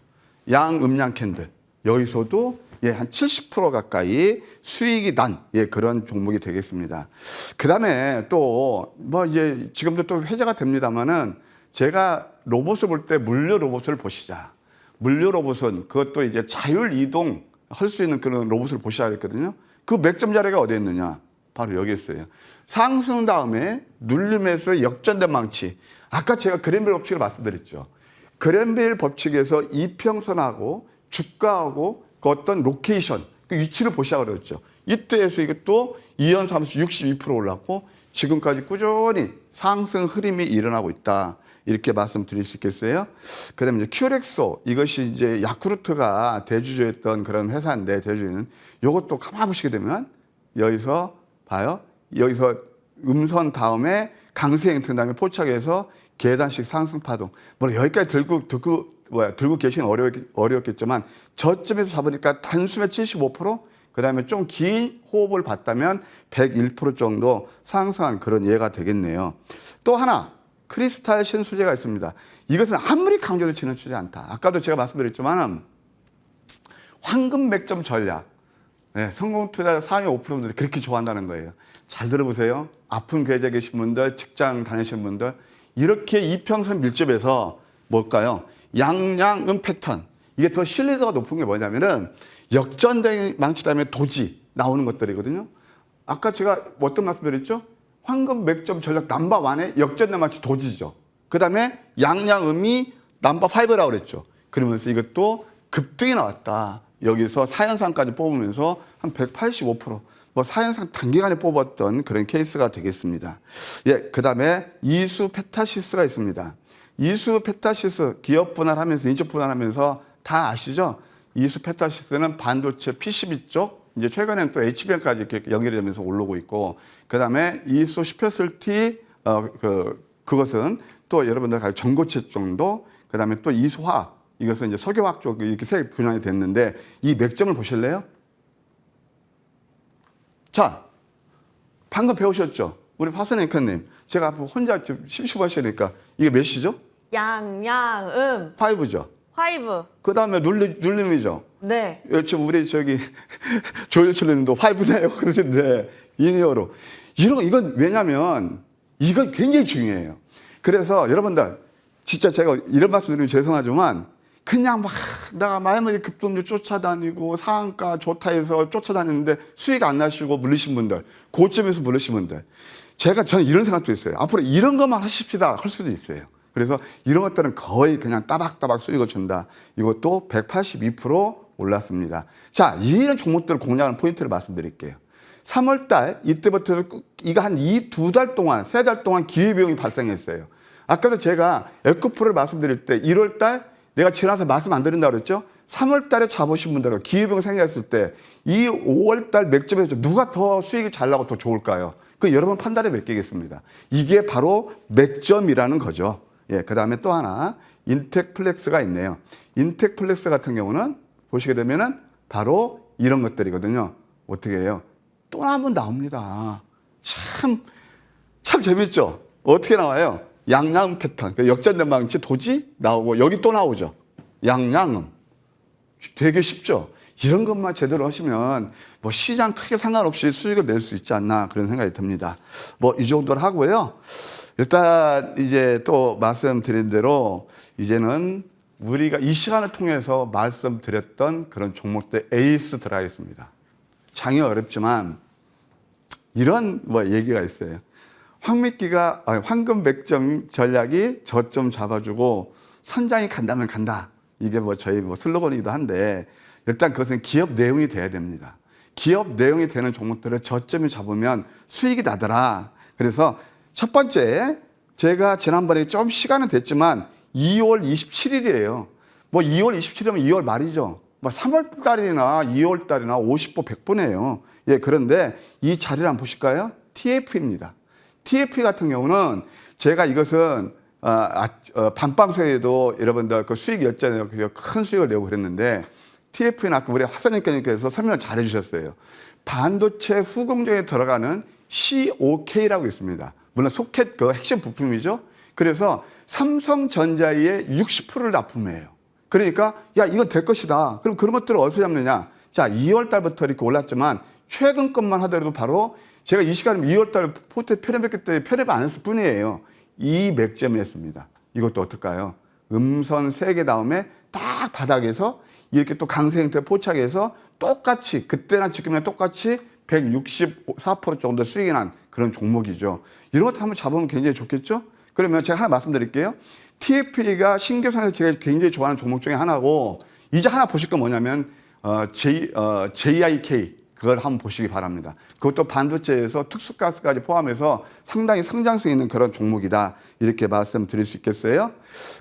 양음양 캔들. 여기서도 한 70% 가까이 수익이 난 그런 종목이 되겠습니다. 그 다음에 또 이제 지금도 또 회자가 됩니다만은 제가 로봇을 볼 때 물류 로봇을 보시자. 물류 로봇은 그것도 이제 자율 이동 할 수 있는 그런 로봇을 보셔야 했거든요. 그 맥점 자리가 어디에 있느냐? 바로 여기 있어요. 상승 다음에 눌림에서 역전된 망치. 아까 제가 그랜벨 법칙을 말씀드렸죠. 그랜벨 법칙에서 이평선하고 주가하고 그 어떤 로케이션, 그 위치를 보시라고 그랬죠. 이때에서 이것도 2연사하면서 62% 올랐고 지금까지 꾸준히 상승 흐름이 일어나고 있다. 이렇게 말씀드릴 수 있겠어요. 그 다음에 이제 큐렉소, 이것이 이제 야쿠르트가 대주주였던 그런 회사인데, 대주주는 이것도 가만 보시게 되면 여기서 봐요. 여기서 음선 다음에 강세 형태 다음에 포착해서 계단식 상승 파동. 여기까지 들고 계시는 어려웠겠지만 저점에서 잡으니까 단숨에 75%, 그 다음에 좀 긴 호흡을 받다면 101% 정도 상승한 그런 예가 되겠네요. 또 하나, 크리스탈 신소재가 있습니다. 이것은 아무리 강조를 지나치지 않다. 아까도 제가 말씀드렸지만 황금 맥점 전략. 성공 투자 상위 5%분들이 그렇게 좋아한다는 거예요. 잘 들어보세요. 아픈 계좌에 계신 분들, 직장 다니시는 분들, 이렇게 이평선 밀집에서 뭘까요? 양양음 패턴. 이게 더 신뢰도가 높은 게 뭐냐면은 역전된 망치 다음에 도지 나오는 것들이거든요. 아까 제가 어떤 말씀드렸죠? 황금 맥점 전략 넘버1의 역전된 망치 도지죠. 그 다음에 양양음이 넘버5라고 그랬죠. 그러면서 이것도 급등이 나왔다. 여기서 4연상까지 뽑으면서 한 185%, 4연상 단기간에 뽑았던 그런 케이스가 되겠습니다. 그 다음에 이수 페타시스가 있습니다. 이수 페타시스 기업 분할하면서 인적 분할하면서 다 아시죠? 이수 페타시스는 반도체 PCB 쪽, 이제 최근에는 또 HBM까지 이렇게 연결이 되면서 올라오고 있고, 그 다음에 이수 스페셜티, 그것은 또 여러분들 가 전고체 정도, 그 다음에 또 이수화학, 이것은 이제 석유화학 쪽 이렇게 세 분야이 됐는데, 이 맥점을 보실래요? 자, 방금 배우셨죠? 우리 파선 앵커님. 제가 혼자 좀 심심하시니까 이게 몇 시죠?
양양음
5죠.
5.
그 다음에 눌림이죠.
네.
지금 우리 조일철님도 5네요 그러시는데 인이어로 이건 왜냐면 이건 굉장히 중요해요. 그래서 여러분들 진짜 제가 이런 말씀드리면 죄송하지만 그냥 내가 마이너리 급등주 쫓아다니고 상한가 좋다 해서 쫓아다니는데 수익 안 나시고 물리신 분들, 고점에서 물리신 분들, 저는 이런 생각도 있어요. 앞으로 이런 것만 하십시다 할 수도 있어요. 그래서 이런 것들은 거의 그냥 따박따박 수익을 준다. 이것도 182% 올랐습니다. 자, 이런 종목들을 공략하는 포인트를 말씀드릴게요. 3월달 이때부터 이거 한 2달 동안, 3달 동안 기회비용이 발생했어요. 아까도 제가 에코프를 말씀드릴 때 1월달 내가 지나서 말씀 안 드린다고 그랬죠? 3월달에 잡으신 분들은 기회비용 생겼을 때 이 5월달 맥점에서 누가 더 수익이 잘 나고 더 좋을까요? 그 여러분 판단에 맡기겠습니다. 이게 바로 맥점이라는 거죠. 그 다음에 또 하나 인텍플렉스가 있네요. 인텍플렉스 같은 경우는 보시게 되면은 바로 이런 것들이거든요. 어떻게 해요? 또 한번 나옵니다. 참 재밌죠? 어떻게 나와요? 양양음 패턴, 역전된 방치 도지 나오고 여기 또 나오죠. 양양음. 되게 쉽죠? 이런 것만 제대로 하시면 시장 크게 상관없이 수익을 낼 수 있지 않나 그런 생각이 듭니다. 이 정도로 하고요. 일단 이제 또 말씀드린 대로 이제는 우리가 이 시간을 통해서 말씀드렸던 그런 종목들 에이스 들어가겠습니다. 장이 어렵지만 이런 얘기가 있어요. 황금 맥점 전략이 저점 잡아주고 선장이 간다면 간다. 이게 저희 슬로건이기도 한데 일단 그것은 기업 내용이 돼야 됩니다. 기업 내용이 되는 종목들을 저점을 잡으면 수익이 나더라. 그래서 첫 번째, 제가 지난번에 좀 시간은 됐지만 2월 27일이에요. 2월 27일이면 2월 말이죠. 3월 달이나 2월 달이나 50보 100보네요. 예, 그런데 이 자리를 한번 보실까요? TF입니다. TF 같은 경우는 제가 이것은 밤방송에도 여러분들 그 수익 열전에 큰 수익을 내고 그랬는데 TF는 아까 우리 화선님께서 설명을 잘 해주셨어요. 반도체 후공정에 들어가는 COK라고 있습니다. 물론 소켓 그 핵심 부품이죠. 그래서 삼성전자의 60%를 납품해요. 그러니까 야 이건 될 것이다. 그럼 그런 것들을 어디서 잡느냐? 자 2월 달부터 이렇게 올랐지만 최근 것만 하더라도 바로 제가 이 시간에 2월 달 포트에 편입했기 때문에 편입 안 했을 뿐이에요. 이 맥점이었습니다. 이것도 어떨까요? 음선 3개 다음에 딱 바닥에서 이렇게 또 강세 형태 포착해서 똑같이 그때나 지금이나 똑같이 164% 정도 수익이 난 그런 종목이죠. 이런 것도 한번 잡으면 굉장히 좋겠죠? 그러면 제가 하나 말씀드릴게요. TF가 신규상에서 제가 굉장히 좋아하는 종목 중에 하나고 이제 하나 보실 건 뭐냐면 JIK 그걸 한번 보시기 바랍니다. 그것도 반도체에서 특수가스까지 포함해서 상당히 성장성 있는 그런 종목이다. 이렇게 말씀드릴 수 있겠어요.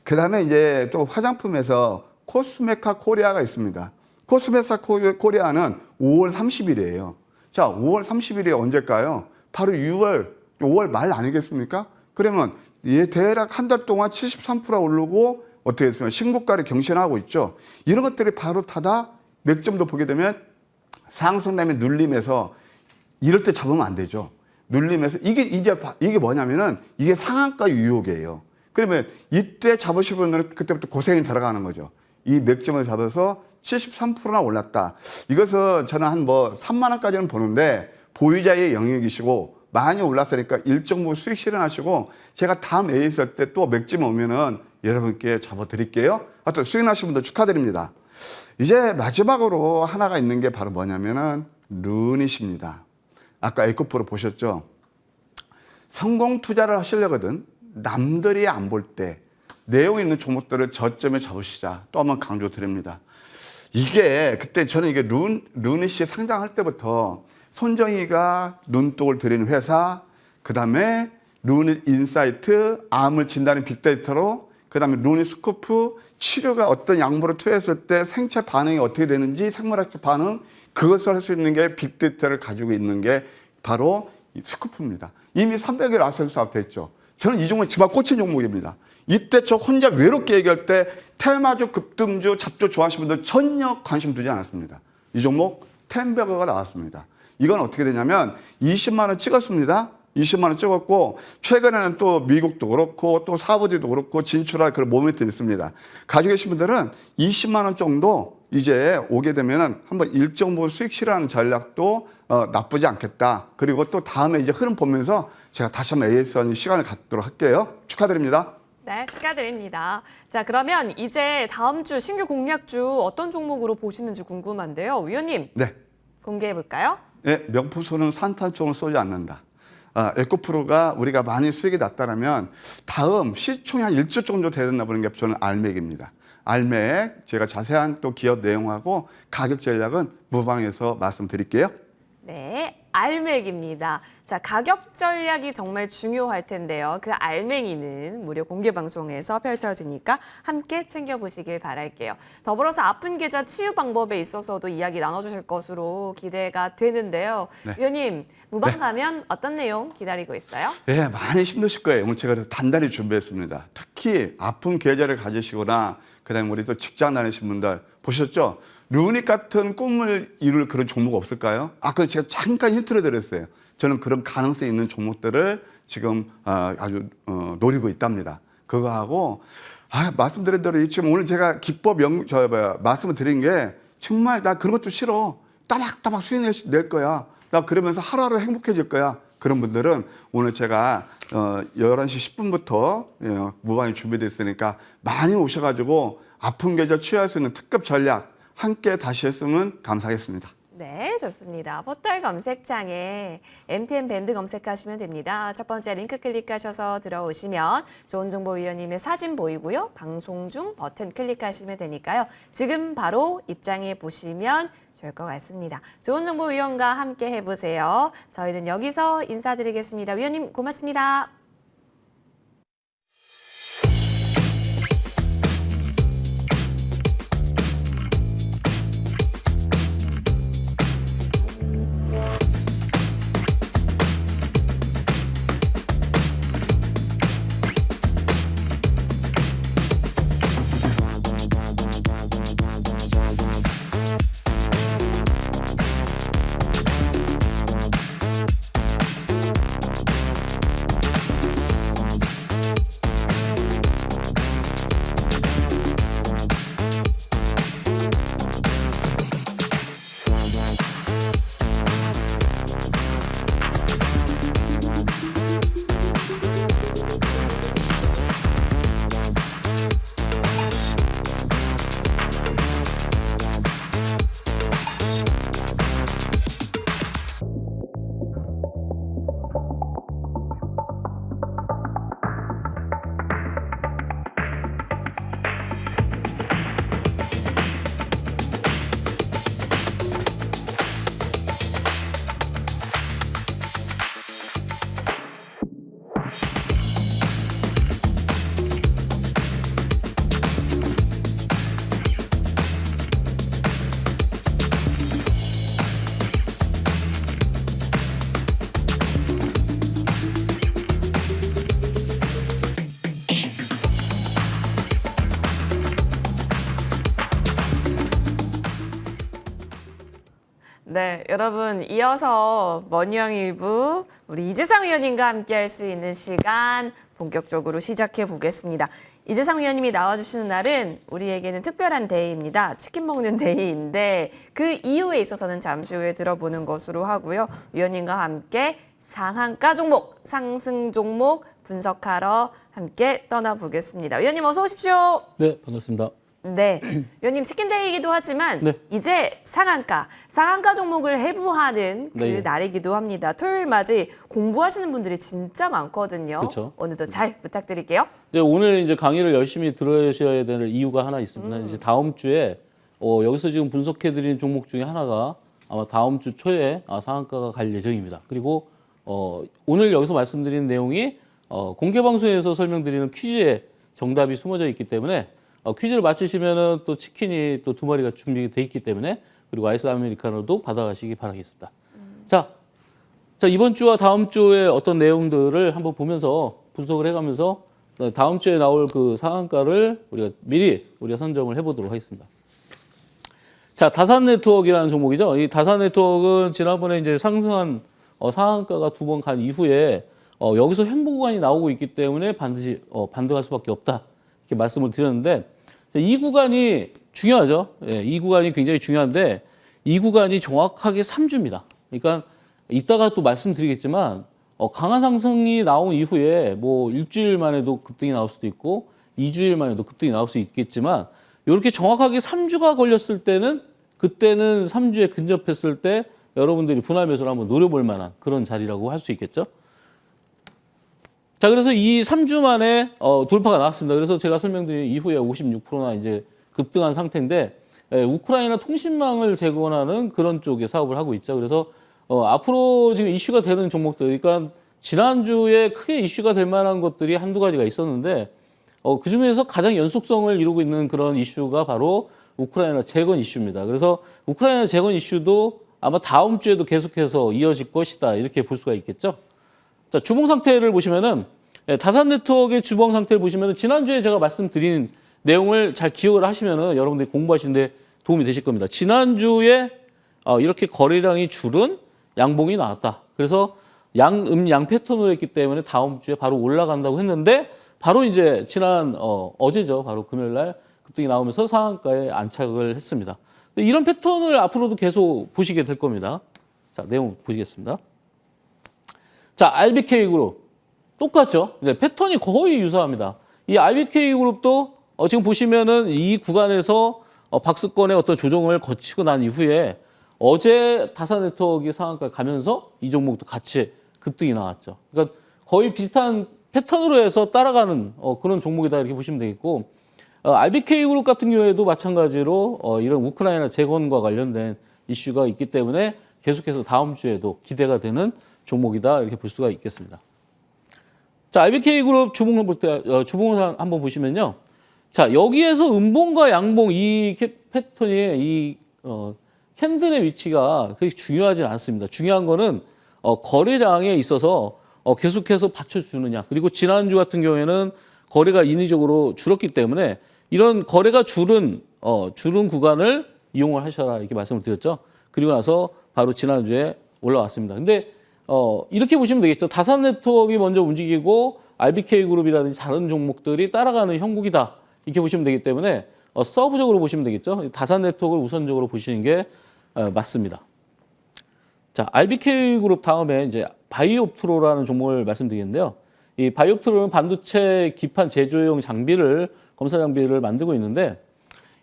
그 다음에 이제 또 화장품에서 코스메카 코리아가 있습니다. 코스메카 코리아는 5월 30일이에요. 자, 5월 30일이 언제일까요? 바로 5월 말 아니겠습니까? 그러면 대략 한 달 동안 73% 오르고 어떻게 됐으면 신고가를 경신하고 있죠. 이런 것들이 바로 타다 맥점도 보게 되면 상승라면 눌림에서 이럴 때 잡으면 안 되죠. 눌림에서 이게 뭐냐면은 이게 상한가 유혹이에요. 그러면 이때 잡으신 분들은 그때부터 고생이 들어가는 거죠. 이 맥점을 잡아서 73%나 올랐다. 이것은 저는 한 3만 원까지는 보는데 보유자의 영역이시고 많이 올랐으니까 일정 부분 수익 실현하시고 제가 다음 AS 때 또 맥점 오면은 여러분께 잡아드릴게요. 하여튼 수익 나신 분들 축하드립니다. 이제 마지막으로 하나가 있는 게 바로 뭐냐면은 루닛입니다. 아까 에코프로 보셨죠? 성공 투자를 하시려거든 남들이 안 볼 때 내용 있는 종목들을 저점에 잡으시자. 또 한번 강조 드립니다. 이게 그때 저는 이게 루닛이 상장할 때부터 손정희가 눈독을 들인 회사, 그 다음에 루닛 인사이트, 암을 진단하는 빅데이터로, 그 다음에 루닛 스코프, 치료가 어떤 약물을 투여했을 때 생체 반응이 어떻게 되는지 생물학적 반응, 그것을 할 수 있는 게 빅데이터를 가지고 있는 게 바로 스코프입니다. 이미 300일 아세스 사업됐죠. 저는 이 종목이 정말 꽂힌 종목입니다. 이때 저 혼자 외롭게 얘기할 때 테마주, 급등주, 잡주 좋아하시는 분들 전혀 관심 두지 않았습니다. 이 종목 텐베거가 나왔습니다. 이건 어떻게 되냐면 20만 원 찍었습니다. 20만 원 찍었고 최근에는 또 미국도 그렇고 또 사우디도 그렇고 진출할 그런 모멘텀이 있습니다. 가지고 계신 분들은 20만 원 정도 이제 오게 되면은 한번 일정 부분 수익 실현하는 전략도 나쁘지 않겠다. 그리고 또 다음에 이제 흐름 보면서 제가 다시 한번 AS 시간을 갖도록 할게요. 축하드립니다.
네, 축하드립니다. 자, 그러면 이제 다음 주 신규 공략주 어떤 종목으로 보시는지 궁금한데요. 위원님,
네.
공개해 볼까요?
네, 명품소는 산탄총을 쏘지 않는다. 에코프로가 우리가 많이 수익이 났다면 다음 시총이 한 1조 정도 되나 보는 게 저는 알맥입니다. 알맥 제가 자세한 또 기업 내용하고 가격 전략은 무방에서 말씀드릴게요.
네, 알맹이입니다. 자, 가격 전략이 정말 중요할 텐데요. 그 알맹이는 무료 공개 방송에서 펼쳐지니까 함께 챙겨보시길 바랄게요. 더불어서 아픈 계좌 치유 방법에 있어서도 이야기 나눠주실 것으로 기대가 되는데요.
네.
위원님, 무방
네.
가면 어떤 내용 기다리고 있어요?
네, 많이 힘드실 거예요. 오늘 제가 그래서 단단히 준비했습니다. 특히 아픈 계좌를 가지시거나 그다음에 우리 또 직장 다니신 분들 보셨죠? 루닛 같은 꿈을 이룰 그런 종목 없을까요? 아까 제가 잠깐 힌트를 드렸어요. 저는 그런 가능성이 있는 종목들을 지금 아주 노리고 있답니다. 그거하고 말씀드린 대로 지금 오늘 제가 기법 말씀을 드린 게 정말 나 그런 것도 싫어. 따박따박 수익 낼 거야. 나 그러면서 하루하루 행복해질 거야. 그런 분들은 오늘 제가 11시 10분부터 무반이 준비되어 있으니까 많이 오셔가지고 아픈 계절 치유할 수 있는 특급 전략 함께 다시 했으면 감사하겠습니다.
네, 좋습니다. 포털 검색창에 MTN 밴드 검색하시면 됩니다. 첫 번째 링크 클릭하셔서 들어오시면 좋은정보위원님의 사진 보이고요. 방송 중 버튼 클릭하시면 되니까요. 지금 바로 입장해 보시면 좋을 것 같습니다. 좋은정보위원과 함께 해보세요. 저희는 여기서 인사드리겠습니다. 위원님 고맙습니다. 네, 여러분 이어서 머니왕 일부 우리 이재상 위원님과 함께 할 수 있는 시간 본격적으로 시작해 보겠습니다. 이재상 위원님이 나와주시는 날은 우리에게는 특별한 데이입니다. 치킨 먹는 데이인데 그 이유에 있어서는 잠시 후에 들어보는 것으로 하고요. 위원님과 함께 상한가 종목, 상승 종목 분석하러 함께 떠나보겠습니다. 위원님 어서 오십시오.
네, 반갑습니다.
네, 위원님 치킨데이이기도 하지만
네.
이제 상한가 종목을 해부하는 그
네.
날이기도 합니다. 토요일 맞이 공부하시는 분들이 진짜 많거든요.
그렇죠.
오늘도 잘 부탁드릴게요.
이제 오늘 이제 강의를 열심히 들으셔야 되는 이유가 하나 있습니다. 이제 다음 주에 여기서 지금 분석해드린 종목 중에 하나가 아마 다음 주 초에 상한가가 갈 예정입니다. 그리고 오늘 여기서 말씀드리는 내용이 공개 방송에서 설명드리는 퀴즈에 정답이 숨어져 있기 때문에 퀴즈를 맞히시면은 또 치킨이 또 2마리가 준비돼 있기 때문에 그리고 아이스 아메리카노도 받아가시기 바라겠습니다. 자, 이번 주와 다음 주에 어떤 내용들을 한번 보면서 분석을 해가면서 다음 주에 나올 그 상한가를 우리가 선점을 해보도록 하겠습니다. 자, 다산 네트워크라는 종목이죠. 이 다산 네트워크는 지난번에 이제 상승한 상한가가 2번 간 이후에 여기서 횡보 구간이 나오고 있기 때문에 반드시 반등할 수밖에 없다. 이렇게 말씀을 드렸는데 이 구간이 중요하죠. 예, 이 구간이 굉장히 중요한데 이 구간이 정확하게 3주입니다. 그러니까 이따가 또 말씀드리겠지만 강한 상승이 나온 이후에 뭐 일주일 만에도 급등이 나올 수도 있고 2주일 만에도 급등이 나올 수 있겠지만 이렇게 정확하게 3주가 걸렸을 때는 그때는 3주에 근접했을 때 여러분들이 분할 매수를 한번 노려볼 만한 그런 자리라고 할 수 있겠죠. 자, 그래서 이 3주 만에 돌파가 나왔습니다. 그래서 제가 설명드린 이후에 56%나 이제 급등한 상태인데 우크라이나 통신망을 재건하는 그런 쪽의 사업을 하고 있죠. 그래서 앞으로 지금 이슈가 되는 종목들, 그러니까 지난주에 크게 이슈가 될 만한 것들이 한두 가지가 있었는데 그중에서 가장 연속성을 이루고 있는 그런 이슈가 바로 우크라이나 재건 이슈입니다. 그래서 우크라이나 재건 이슈도 아마 다음 주에도 계속해서 이어질 것이다. 이렇게 볼 수가 있겠죠. 자, 주봉 상태를 보시면은 다산 네트워크의 주봉 상태를 보시면은 지난주에 제가 말씀드린 내용을 잘 기억을 하시면은 여러분들이 공부하시는데 도움이 되실 겁니다. 지난주에 이렇게 거래량이 줄은 양봉이 나왔다. 그래서 양 패턴으로 했기 때문에 다음 주에 바로 올라간다고 했는데 바로 이제 지난 어제죠. 바로 금요일 날 급등이 나오면서 상한가에 안착을 했습니다. 이런 패턴을 앞으로도 계속 보시게 될 겁니다. 자, 내용 보시겠습니다. 자, RBK 그룹 똑같죠? 네, 패턴이 거의 유사합니다. 이 RBK 그룹도 지금 보시면은 이 구간에서 박스권의 어떤 조정을 거치고 난 이후에 어제 다산네트워크 상한가 가면서 이 종목도 같이 급등이 나왔죠. 그러니까 거의 비슷한 패턴으로 해서 따라가는 그런 종목이다 이렇게 보시면 되겠고, RBK 그룹 같은 경우에도 마찬가지로 이런 우크라이나 재건과 관련된 이슈가 있기 때문에 계속해서 다음 주에도 기대가 되는 종목이다 이렇게 볼 수가 있겠습니다. 자, RBK 그룹 주봉을 볼 때, 주봉을 한번 보시면요. 자, 여기에서 음봉과 양봉 이 패턴이 이 캔들의 위치가 그렇게 중요하진 않습니다. 중요한 거는 거래량에 있어서 계속해서 받쳐주느냐. 그리고 지난주 같은 경우에는 거래가 인위적으로 줄었기 때문에 이런 거래가 줄은 구간을 이용을 하셔라 이렇게 말씀을 드렸죠. 그리고 나서 바로 지난주에 올라왔습니다. 근데 이렇게 보시면 되겠죠. 다산네트워크가 먼저 움직이고 RBK 그룹이라든지 다른 종목들이 따라가는 형국이다. 이렇게 보시면 되기 때문에 서브적으로 보시면 되겠죠. 다산네트워크를 우선적으로 보시는 게 맞습니다. 자, RBK 그룹 다음에 이제 바이옵트로라는 종목을 말씀드리겠는데요. 이 바이옵트로는 반도체 기판 제조용 장비를 검사 장비를 만들고 있는데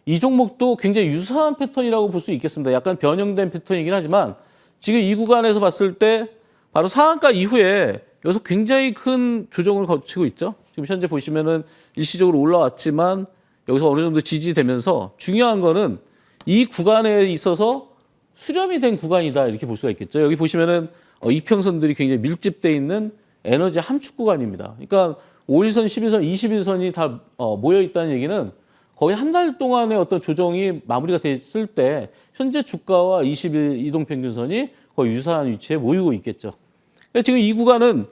이 종목도 굉장히 유사한 패턴이라고 볼 수 있겠습니다. 약간 변형된 패턴이긴 하지만 지금 이 구간에서 봤을 때 바로 상한가 이후에 여기서 굉장히 큰 조정을 거치고 있죠. 지금 현재 보시면은 일시적으로 올라왔지만 여기서 어느 정도 지지되면서 중요한 거는 이 구간에 있어서 수렴이 된 구간이다 이렇게 볼 수가 있겠죠. 여기 보시면은 이평선들이 굉장히 밀집돼 있는 에너지 함축 구간입니다. 그러니까 5일선, 11선, 21선이 다 모여 있다는 얘기는 거의 한 달 동안의 어떤 조정이 마무리가 됐을 때 현재 주가와 20일 이동평균선이 거의 유사한 위치에 모이고 있겠죠. 그러니까 지금 이 구간은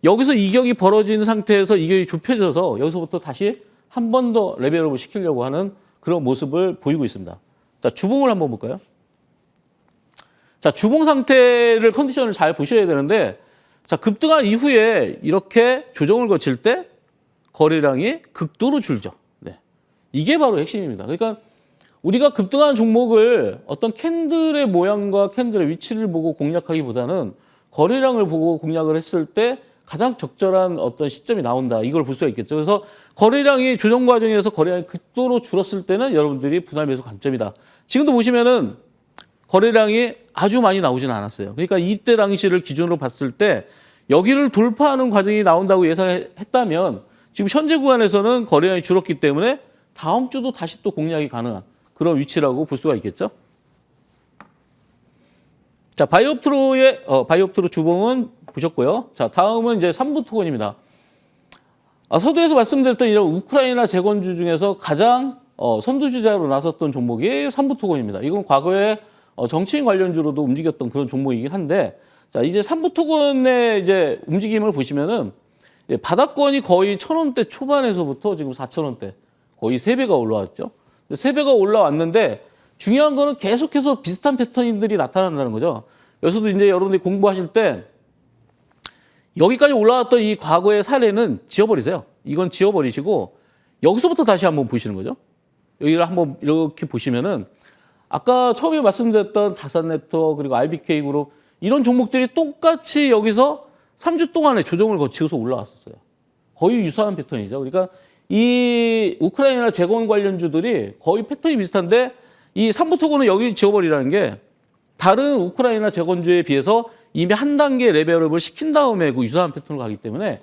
여기서 이격이 벌어진 상태에서 이격이 좁혀져서 여기서부터 다시 한 번 더 레벨업을 시키려고 하는 그런 모습을 보이고 있습니다. 자, 주봉을 한번 볼까요? 자, 주봉 상태를 컨디션을 잘 보셔야 되는데 자, 급등한 이후에 이렇게 조정을 거칠 때 거래량이 극도로 줄죠. 네. 이게 바로 핵심입니다. 그러니까 우리가 급등한 종목을 어떤 캔들의 모양과 캔들의 위치를 보고 공략하기보다는 거래량을 보고 공략을 했을 때 가장 적절한 어떤 시점이 나온다. 이걸 볼 수가 있겠죠. 그래서 거래량이 조정 과정에서 거래량이 극도로 줄었을 때는 여러분들이 분할 매수 관점이다. 지금도 보시면은 거래량이 아주 많이 나오지는 않았어요. 그러니까 이때 당시를 기준으로 봤을 때 여기를 돌파하는 과정이 나온다고 예상했다면 지금 현재 구간에서는 거래량이 줄었기 때문에 다음 주도 다시 또 공략이 가능한 그런 위치라고 볼 수가 있겠죠. 자, 바이옵트로 주봉은 보셨고요. 자, 다음은 이제 삼부토건입니다. 서두에서 말씀드렸던 이런 우크라이나 재건주 중에서 가장 선두주자로 나섰던 종목이 삼부토건입니다. 이건 과거에 정치인 관련주로도 움직였던 그런 종목이긴 한데, 자, 이제 삼부토건의 이제 움직임을 보시면은 바닥권이 거의 1,000원대 초반에서부터 지금 4,000원대 거의 3배가 올라왔죠. 3배가 올라왔는데 중요한 거는 계속해서 비슷한 패턴들이 나타난다는 거죠. 여기서도 이제 여러분들이 공부하실 때 여기까지 올라왔던 이 과거의 사례는 지워버리세요. 이건 지워버리시고 여기서부터 다시 한번 보시는 거죠. 여기를 한번 이렇게 보시면은 아까 처음에 말씀드렸던 다산네트워크 그리고 RBK 그룹 이런 종목들이 똑같이 여기서 3주 동안의 조정을 거치고서 올라왔었어요. 거의 유사한 패턴이죠. 그러니까 이 우크라이나 재건 관련주들이 거의 패턴이 비슷한데 이 삼부토건은 여기 지워버리라는 게 다른 우크라이나 재건주에 비해서 이미 한 단계 레벨업을 시킨 다음에 그 유사한 패턴으로 가기 때문에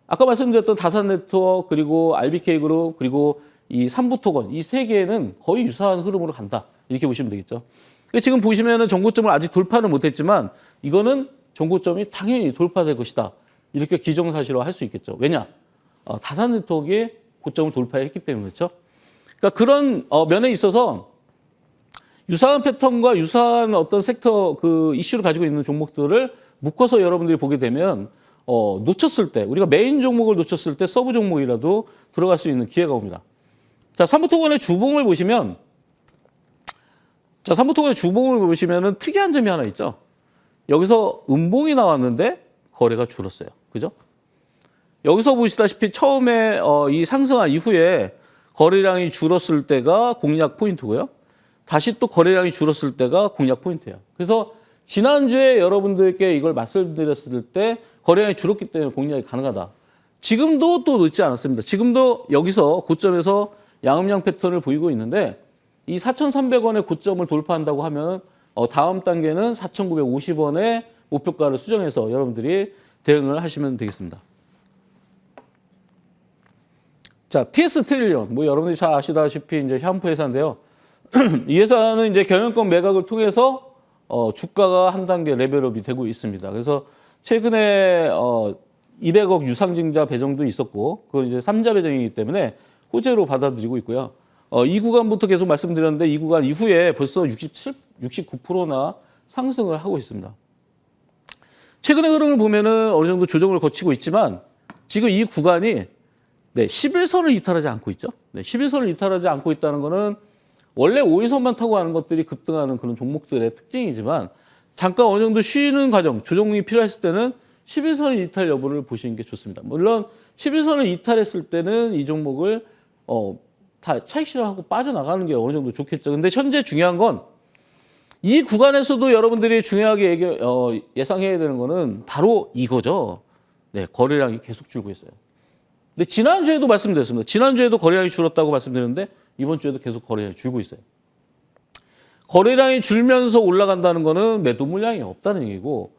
아까 말씀드렸던 다산네트워크 그리고 RBK 그룹 그리고 이 삼부토건 이 세 개는 거의 유사한 흐름으로 간다. 이렇게 보시면 되겠죠. 지금 보시면은 정고점을 아직 돌파는 못했지만 이거는 정고점이 당연히 돌파될 것이다. 이렇게 기정사실화 할 수 있겠죠. 왜냐? 다산네트워크의 고점을 돌파했기 때문에 그렇죠. 그러니까 그런 면에 있어서 유사한 패턴과 유사한 어떤 섹터 그 이슈를 가지고 있는 종목들을 묶어서 여러분들이 보게 되면 놓쳤을 때 우리가 메인 종목을 놓쳤을 때 서브 종목이라도 들어갈 수 있는 기회가 옵니다. 자, 삼부토건의 주봉을 보시면 은 특이한 점이 하나 있죠. 여기서 음봉이 나왔는데 거래가 줄었어요. 그죠? 여기서 보시다시피 처음에 이 상승한 이후에 거래량이 줄었을 때가 공략 포인트고요. 다시 또 거래량이 줄었을 때가 공략 포인트예요. 그래서 지난주에 여러분들께 이걸 말씀드렸을 때 거래량이 줄었기 때문에 공략이 가능하다. 지금도 또 늦지 않았습니다. 지금도 여기서 고점에서 양음양 패턴을 보이고 있는데 이 4,300원의 고점을 돌파한다고 하면 다음 단계는 4,950원의 목표가를 수정해서 여러분들이 대응을 하시면 되겠습니다. 자, TS 트릴리온. 뭐 여러분들이 잘 아시다시피 이제 현프 회사인데요. 이 회사는 이제 경영권 매각을 통해서 주가가 한 단계 레벨업이 되고 있습니다. 그래서 최근에 200억 유상증자 배정도 있었고, 그건 이제 3자 배정이기 때문에 호재로 받아들이고 있고요. 이 구간부터 계속 말씀드렸는데 이 구간 이후에 벌써 69%나 상승을 하고 있습니다. 최근의 흐름을 보면은 어느 정도 조정을 거치고 있지만 지금 이 구간이 11선을 이탈하지 않고 있죠. 11선을 이탈하지 않고 있다는 거는 원래 5일선만 타고 가는 것들이 급등하는 그런 종목들의 특징이지만 잠깐 어느 정도 쉬는 과정, 조정이 필요했을 때는 11선 이탈 여부를 보시는 게 좋습니다. 물론 11선을 이탈했을 때는 이 종목을 다 차익 실현하고 빠져나가는 게 어느 정도 좋겠죠. 근데 현재 중요한 건 이 구간에서도 여러분들이 중요하게 예상해야 되는 거는 바로 이거죠. 거래량이 계속 줄고 있어요. 근데 지난주에도 말씀드렸습니다. 지난주에도 거래량이 줄었다고 말씀드렸는데 이번 주에도 계속 거래량이 줄고 있어요. 거래량이 줄면서 올라간다는 거는 매도 물량이 없다는 얘기고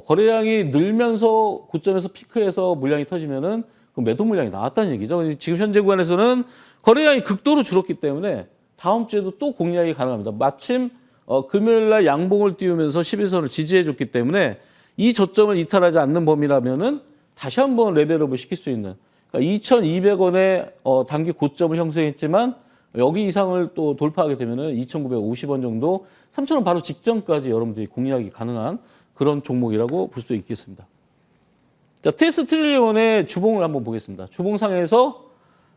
거래량이 늘면서 고점에서 피크해서 물량이 터지면은 그 매도 물량이 나왔다는 얘기죠. 지금 현재 구간에서는 거래량이 극도로 줄었기 때문에 다음 주에도 또 공략이 가능합니다. 마침 금요일 날 양봉을 띄우면서 11선을 지지해줬기 때문에 이 저점을 이탈하지 않는 범위라면은 다시 한번 레벨업을 시킬 수 있는, 그러니까 2,200원의 단기 고점을 형성했지만 여기 이상을 또 돌파하게 되면은 2,950원 정도, 3,000원 바로 직전까지 여러분들이 공략이 가능한 그런 종목이라고 볼 수 있겠습니다. 자, TS 트릴리온의 주봉을 한번 보겠습니다. 주봉상에서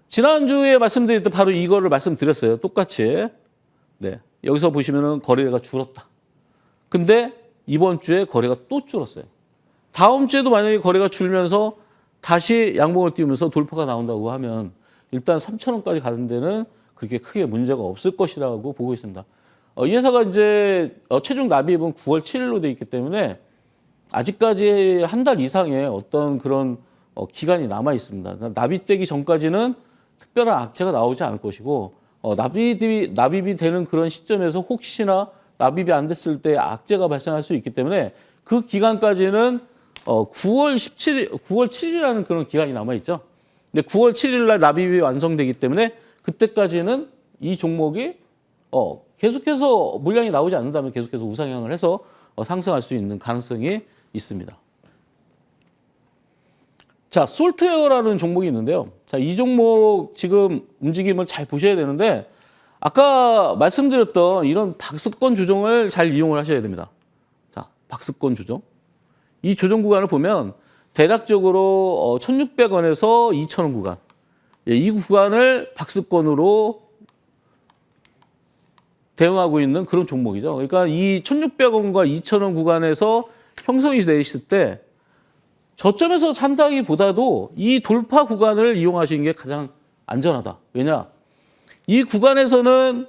지난주에 말씀드렸던 바로 이거를 말씀드렸어요. 똑같이. 여기서 보시면은 거래가 줄었다. 근데 이번 주에 거래가 또 줄었어요. 다음 주에도 만약에 거래가 줄면서 다시 양봉을 띄우면서 돌파가 나온다고 하면 일단 3,000원까지 가는 데는 그렇게 크게 문제가 없을 것이라고 보고 있습니다. 이 회사가 이제 최종 납입은 9월 7일로 돼 있기 때문에 아직까지 한 달 이상의 어떤 그런 기간이 남아 있습니다. 납입되기 전까지는 특별한 악재가 나오지 않을 것이고 납입이 되는 그런 시점에서 혹시나 납입이 안 됐을 때 악재가 발생할 수 있기 때문에 그 기간까지는 9월 7일이라는 그런 기간이 남아 있죠. 근데 9월 7일 날 납입이 완성되기 때문에 그때까지는 이 종목이 계속해서 물량이 나오지 않는다면 계속해서 우상향을 해서 상승할 수 있는 가능성이 있습니다. 자, 솔트웨어라는 종목이 있는데요. 자, 이 종목 지금 움직임을 잘 보셔야 되는데 아까 말씀드렸던 이런 박스권 조정을 잘 이용을 하셔야 됩니다. 자, 박스권 조정. 이 조정 구간을 보면 대략적으로 1,600원에서 2,000원 구간. 이 구간을 박스권으로 대응하고 있는 그런 종목이죠. 그러니까 이 1,600원과 2,000원 구간에서 형성이 돼 있을 때 저점에서 산다기보다도 이 돌파 구간을 이용하시는 게 가장 안전하다. 왜냐? 이 구간에서는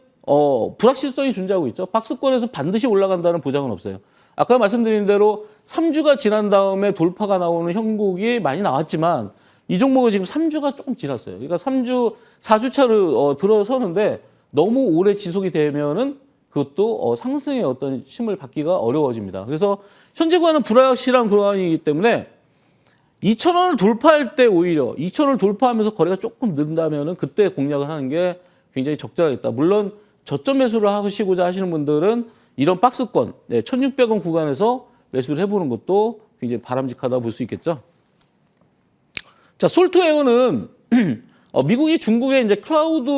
불확실성이 존재하고 있죠. 박스권에서 반드시 올라간다는 보장은 없어요. 아까 말씀드린 대로 3주가 지난 다음에 돌파가 나오는 형국이 많이 나왔지만 이 종목은 지금 3주가 조금 지났어요. 그러니까 4주 차로 들어서는데 너무 오래 지속이 되면은 그것도 상승의 어떤 힘을 받기가 어려워집니다. 그래서 현재 구간은 불확실한 구간이기 때문에 2,000원을 돌파할 때 오히려 2,000원을 돌파하면서 거래가 조금 는다면은 그때 공략을 하는 게 굉장히 적절하겠다. 물론 저점 매수를 하시고자 하시는 분들은 이런 박스권 1,600원 구간에서 매수를 해보는 것도 굉장히 바람직하다 볼 수 있겠죠. 자, 솔트웨어는 미국이 중국의 이제 클라우드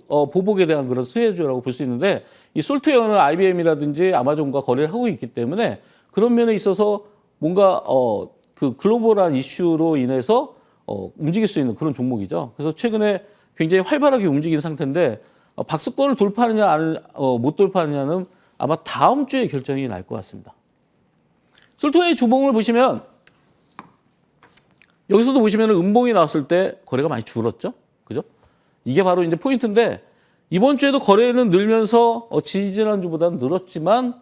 보복에 대한 그런 수혜주라고 볼 수 있는데 이 솔트웨어는 IBM이라든지 아마존과 거래를 하고 있기 때문에 그런 면에 있어서 뭔가 그 글로벌한 이슈로 인해서 움직일 수 있는 그런 종목이죠. 그래서 최근에 굉장히 활발하게 움직이는 상태인데 박스권을 돌파하느냐 못 돌파하느냐는 아마 다음 주에 결정이 날 것 같습니다. 솔트웨어의 주봉을 보시면 여기서도 보시면 음봉이 나왔을 때 거래가 많이 줄었죠. 그죠? 이게 바로 이제 포인트인데 이번 주에도 거래는 늘면서 지지난주보다는 늘었지만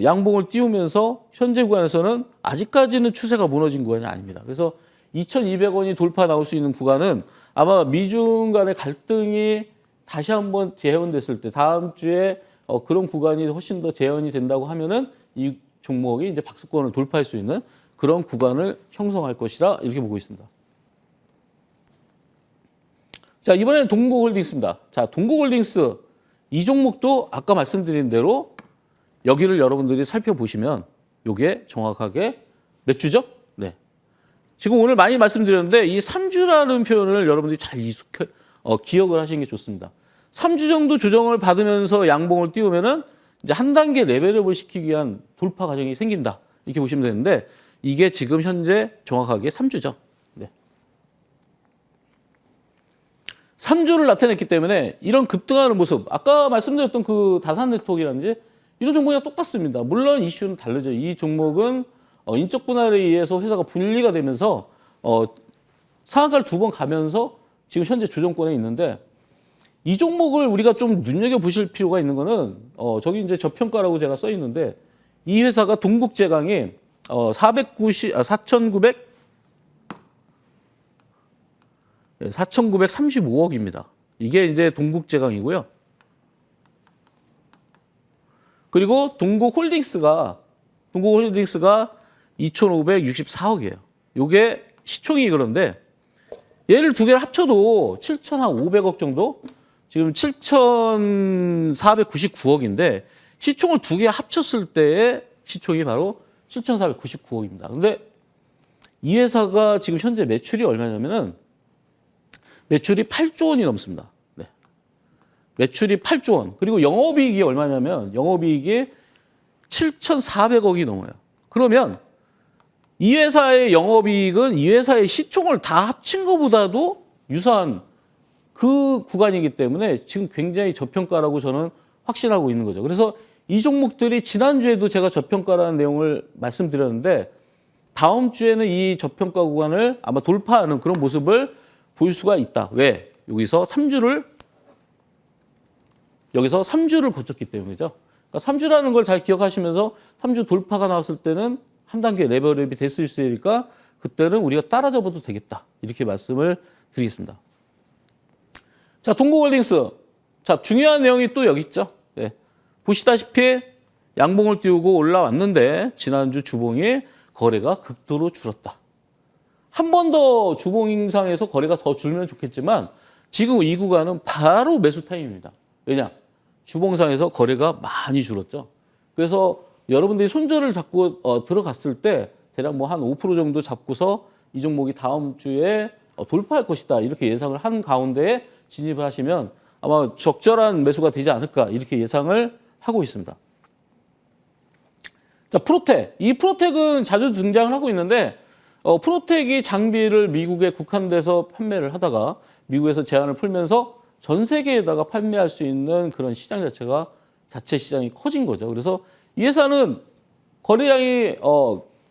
양봉을 띄우면서 현재 구간에서는 아직까지는 추세가 무너진 구간이 아닙니다. 그래서 2,200원이 돌파 나올 수 있는 구간은 아마 미중 간의 갈등이 다시 한번 재현됐을 때 다음 주에 그런 구간이 훨씬 더 재현이 된다고 하면은 이 종목이 이제 박스권을 돌파할 수 있는 그런 구간을 형성할 것이라 이렇게 보고 있습니다. 자, 이번에는 동국홀딩스입니다. 자, 동국홀딩스 이 종목도 아까 말씀드린 대로 여기를 여러분들이 살펴보시면 이게 정확하게 몇 주죠? 네. 지금 오늘 많이 말씀드렸는데 이 3주라는 표현을 여러분들이 잘 기억을 하시는 게 좋습니다. 3주 정도 조정을 받으면서 양봉을 띄우면은 이제 한 단계 레벨업을 시키기 위한 돌파 과정이 생긴다. 이렇게 보시면 되는데 이게 지금 현재 정확하게 3주죠. 네. 3주를 나타냈기 때문에 이런 급등하는 모습, 아까 말씀드렸던 그 다산 네트워크라든지 이런 종목이랑 똑같습니다. 물론 이슈는 다르죠. 이 종목은 인적 분할에 의해서 회사가 분리가 되면서 상한가를 2번 가면서 지금 현재 조정권에 있는데 이 종목을 우리가 좀 눈여겨보실 필요가 있는 거는 저기 이제 저평가라고 제가 써 있는데 이 회사가 동국제강이 4,935억입니다. 이게 이제 동국제강이고요. 그리고 동국홀딩스가 2,564억이에요. 요게 시총이 그런데 얘를 두 개를 합쳐도 7,500억 정도? 지금 7,499억인데 시총을 두 개 합쳤을 때의 시총이 바로 7,499억입니다. 근데 이 회사가 지금 현재 매출이 얼마냐면은 매출이 8조 원이 넘습니다. 네. 매출이 8조 원. 그리고 영업이익이 얼마냐면 영업이익이 7,400억이 넘어요. 그러면 이 회사의 영업이익은 이 회사의 시총을 다 합친 것보다도 유사한 그 구간이기 때문에 지금 굉장히 저평가라고 저는 확신하고 있는 거죠. 그래서 이 종목들이 지난주에도 제가 저평가라는 내용을 말씀드렸는데 다음 주에는 이 저평가 구간을 아마 돌파하는 그런 모습을 보일 수가 있다. 왜? 여기서 3주를 거쳤기 때문이죠. 그러니까 3주라는 걸 잘 기억하시면서 3주 돌파가 나왔을 때는 한 단계 레벨업이 됐을 수 있으니까 그때는 우리가 따라잡아도 되겠다. 이렇게 말씀을 드리겠습니다. 자, 동국홀딩스. 자, 중요한 내용이 또 여기 있죠. 네. 보시다시피 양봉을 띄우고 올라왔는데 지난주 주봉이 거래가 극도로 줄었다. 한 번 더 주봉상에서 거래가 더 줄면 좋겠지만 지금 이 구간은 바로 매수 타임입니다. 왜냐? 주봉상에서 거래가 많이 줄었죠. 그래서 여러분들이 손절을 잡고 들어갔을 때 대략 뭐 한 5% 정도 잡고서 이 종목이 다음 주에 돌파할 것이다. 이렇게 예상을 한 가운데 진입을 하시면 아마 적절한 매수가 되지 않을까 이렇게 예상을 하고 있습니다. 자, 프로텍. 이 프로텍은 자주 등장을 하고 있는데 프로텍이 장비를 미국에 국한돼서 판매를 하다가 미국에서 제한을 풀면서 전 세계에다가 판매할 수 있는 그런 시장 자체가 자체 시장이 커진 거죠. 그래서 이 회사는 거래량이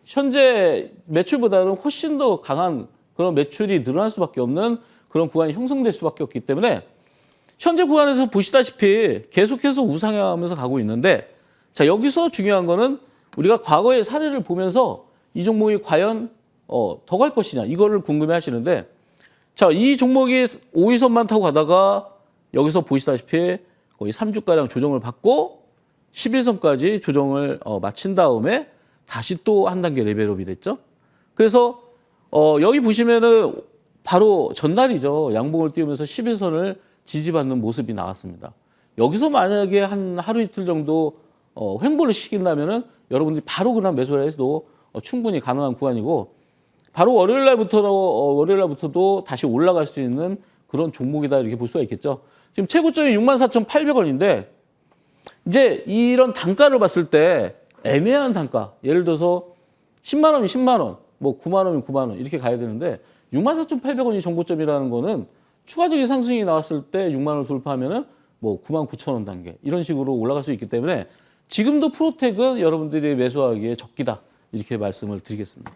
현재 매출보다는 훨씬 더 강한 그런 매출이 늘어날 수밖에 없는 그런 구간이 형성될 수밖에 없기 때문에 현재 구간에서 보시다시피 계속해서 우상향하면서 가고 있는데 자, 여기서 중요한 거는 우리가 과거의 사례를 보면서 이 종목이 과연 더 갈 것이냐 이거를 궁금해 하시는데 자, 이 종목이 5위선만 타고 가다가 여기서 보시다시피 거의 3주가량 조정을 받고 11선까지 조정을 마친 다음에 다시 또 한 단계 레벨업이 됐죠. 그래서 여기 보시면은 바로 전날이죠. 양봉을 띄우면서 11선을 지지받는 모습이 나왔습니다. 여기서 만약에 한 하루 이틀 정도 횡보를 시킨다면은 여러분들이 바로 그냥 매수를 해도 충분히 가능한 구간이고 바로 월요일 날부터도 다시 올라갈 수 있는 그런 종목이다 이렇게 볼 수가 있겠죠. 지금 최고점이 64,800원인데 이제 이런 단가를 봤을 때 애매한 단가. 예를 들어서 10만 원이면 10만 원, 뭐 9만 원이면 9만 원 이렇게 가야 되는데 64,800원이 정고점이라는 거는 추가적인 상승이 나왔을 때 6만 원을 돌파하면은 뭐 9만 9천 원 단계 이런 식으로 올라갈 수 있기 때문에 지금도 프로텍은 여러분들이 매수하기에 적기다 이렇게 말씀을 드리겠습니다.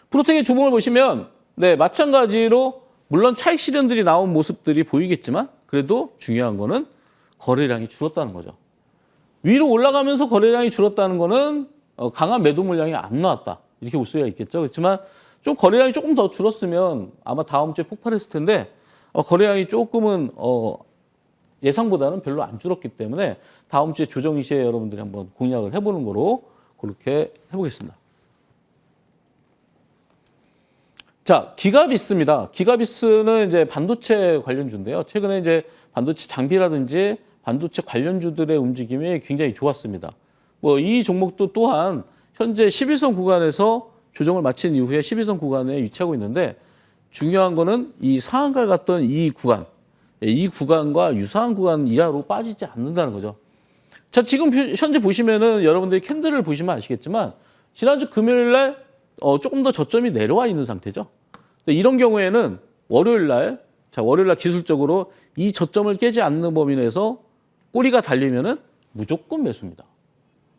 프로텍의 주봉을 보시면 네, 마찬가지로 물론 차익 실현들이 나온 모습들이 보이겠지만 그래도 중요한 거는 거래량이 줄었다는 거죠. 위로 올라가면서 거래량이 줄었다는 거는 강한 매도 물량이 안 나왔다. 이렇게 볼 수가 있겠죠. 그렇지만 좀 거래량이 조금 더 줄었으면 아마 다음 주에 폭발했을 텐데 거래량이 조금은 예상보다는 별로 안 줄었기 때문에 다음 주에 조정 시에 여러분들이 한번 공략을 해보는 거로 그렇게 해보겠습니다. 자, 기가비스입니다. 기가비스는 이제 반도체 관련주인데요. 최근에 이제 반도체 장비라든지 반도체 관련주들의 움직임이 굉장히 좋았습니다. 뭐 이 종목도 또한 현재 11선 구간에서 조정을 마친 이후에 11선 구간에 위치하고 있는데 중요한 거는 이 상한가를 갔던 이 구간과 유사한 구간 이하로 빠지지 않는다는 거죠. 자, 지금 현재 보시면은 여러분들이 캔들을 보시면 아시겠지만 지난주 금요일 날 조금 더 저점이 내려와 있는 상태죠. 이런 경우에는 월요일 날 기술적으로 이 저점을 깨지 않는 범위 내에서 꼬리가 달리면은 무조건 매수입니다.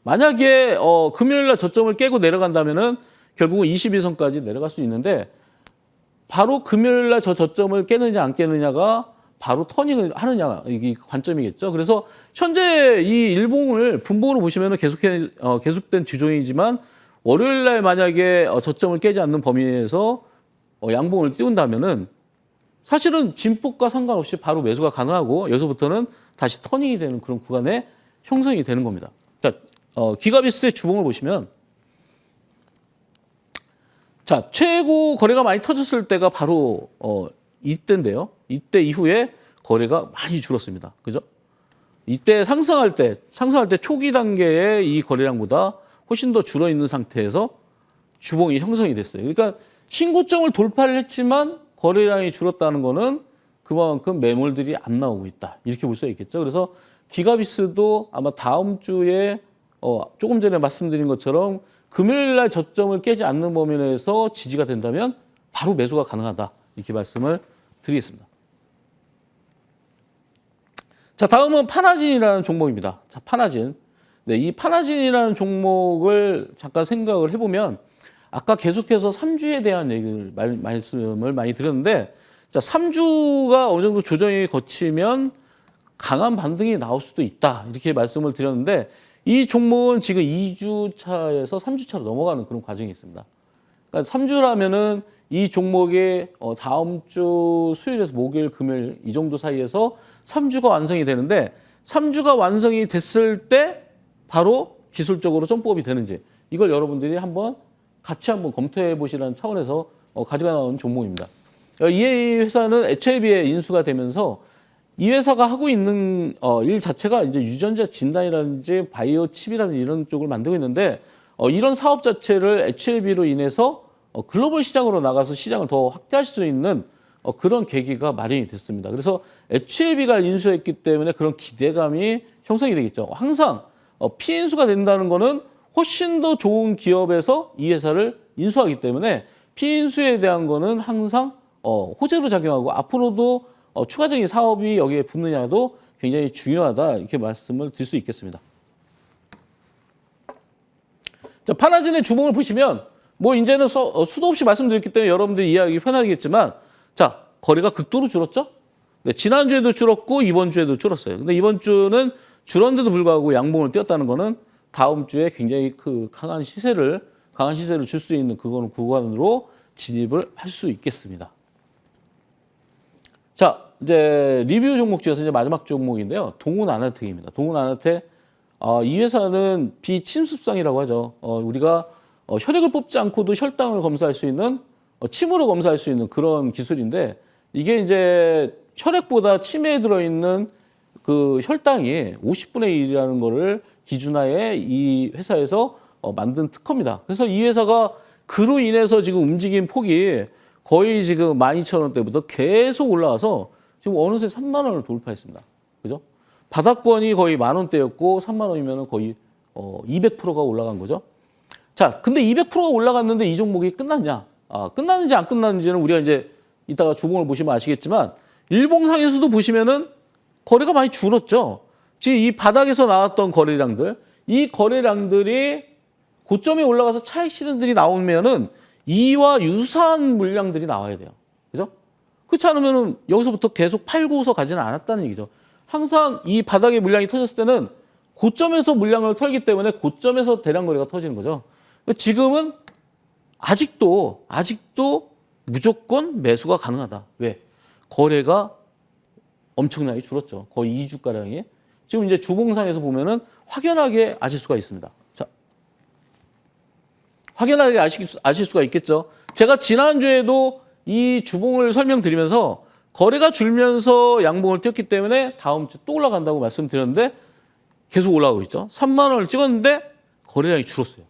만약에 금요일 날 저점을 깨고 내려간다면은 결국은 22선까지 내려갈 수 있는데 바로 금요일 날 저 저점을 깨느냐 안 깨느냐가 바로 터닝을 하느냐 이게 관점이겠죠. 그래서 현재 이 일봉을 분봉으로 보시면은 계속된 주종이지만 월요일 날 만약에 저점을 깨지 않는 범위 내에서 양봉을 띄운다면은 사실은 진폭과 상관없이 바로 매수가 가능하고 여기서부터는 다시 터닝이 되는 그런 구간에 형성이 되는 겁니다. 자, 기가비스의 주봉을 보시면 자, 최고 거래가 많이 터졌을 때가 바로 이때인데요. 이때 이후에 거래가 많이 줄었습니다. 그죠? 이때 상승할 때 초기 단계의 이 거래량보다 훨씬 더 줄어 있는 상태에서 주봉이 형성이 됐어요. 그러니까 신고점을 돌파를 했지만 거래량이 줄었다는 거는 그만큼 매물들이 안 나오고 있다. 이렇게 볼 수가 있겠죠. 그래서 기가비스도 아마 다음 주에 조금 전에 말씀드린 것처럼 금요일 날 저점을 깨지 않는 범위 내에서 지지가 된다면 바로 매수가 가능하다. 이렇게 말씀을 드리겠습니다. 자, 다음은 파나진이라는 종목입니다. 자, 파나진. 네, 이 파나진이라는 종목을 잠깐 생각을 해보면 아까 계속해서 3주에 대한 얘기를 말씀을 많이 드렸는데 자, 3주가 어느 정도 조정이 거치면 강한 반등이 나올 수도 있다. 이렇게 말씀을 드렸는데 이 종목은 지금 2주 차에서 3주 차로 넘어가는 그런 과정이 있습니다. 그러니까 3주라면은 이 종목이 다음 주 수요일에서 목요일, 금요일 이 정도 사이에서 3주가 완성이 되는데 3주가 완성이 됐을 때 바로 기술적으로 점프업이 되는지 이걸 여러분들이 같이 한번 검토해 보시라는 차원에서 가져가 나온 종목입니다. 이 회사는 HLB에 인수가 되면서 이 회사가 하고 있는 일 자체가 이제 유전자 진단이라든지 바이오 칩이라든지 이런 쪽을 만들고 있는데 이런 사업 자체를 HLB로 인해서 글로벌 시장으로 나가서 시장을 더 확대할 수 있는 그런 계기가 마련이 됐습니다. 그래서 HLB가 인수했기 때문에 그런 기대감이 형성이 되겠죠. 항상 피인수가 된다는 거는 훨씬 더 좋은 기업에서 이 회사를 인수하기 때문에 피인수에 대한 거는 항상 호재로 작용하고 앞으로도 추가적인 사업이 여기에 붙느냐도 굉장히 중요하다 이렇게 말씀을 드릴 수 있겠습니다. 자, 파나진의 주봉을 보시면 뭐 이제는 수도 없이 말씀드렸기 때문에 여러분들이 이해하기 편하겠지만 자, 거래가 극도로 줄었죠? 네, 지난주에도 줄었고 이번 주에도 줄었어요. 근데 이번 주는 줄었는데도 불구하고 양봉을 띄웠다는 거는 다음 주에 굉장히 강한 시세를 줄 수 있는 구간으로 진입을 할 수 있겠습니다. 자, 이제 리뷰 종목 중에서 이제 마지막 종목인데요. 동훈아나텍입니다. 동훈아나텍, 이 회사는 비침습상이라고 하죠. 우리가 혈액을 뽑지 않고도 혈당을 검사할 수 있는, 침으로 검사할 수 있는 그런 기술인데, 이게 이제 혈액보다 침에 들어있는 그 혈당이 50분의 1이라는 거를 기준하에 이 회사에서 만든 특허입니다. 그래서 이 회사가 그로 인해서 지금 움직임 폭이 거의 지금 12,000원대부터 계속 올라와서 지금 어느새 3만 원을 돌파했습니다. 그죠? 바닥권이 거의 10,000원대였고 3만 원이면 거의 200%가 올라간 거죠. 자, 근데 200%가 올라갔는데 이 종목이 끝났냐? 끝났는지 안 끝났는지는 우리가 이제 이따가 주봉을 보시면 아시겠지만 일봉상에서도 보시면은 거래가 많이 줄었죠. 지금 이 바닥에서 나왔던 거래량들, 이 거래량들이 고점에 올라가서 차익 실현들이 나오면은 이와 유사한 물량들이 나와야 돼요. 그죠? 그렇지 않으면은 여기서부터 계속 팔고서 가지는 않았다는 얘기죠. 항상 이 바닥에 물량이 터졌을 때는 고점에서 물량을 털기 때문에 고점에서 대량 거래가 터지는 거죠. 지금은 아직도 무조건 매수가 가능하다. 왜? 거래가 엄청나게 줄었죠. 거의 2주가량이. 지금 이제 주봉상에서 보면은 확연하게 아실 수가 있습니다. 자, 확연하게 아실 수가 있겠죠. 제가 지난주에도 이 주봉을 설명드리면서 거래가 줄면서 양봉을 띄웠기 때문에 다음 주 또 올라간다고 말씀드렸는데 계속 올라가고 있죠. 3만 원을 찍었는데 거래량이 줄었어요.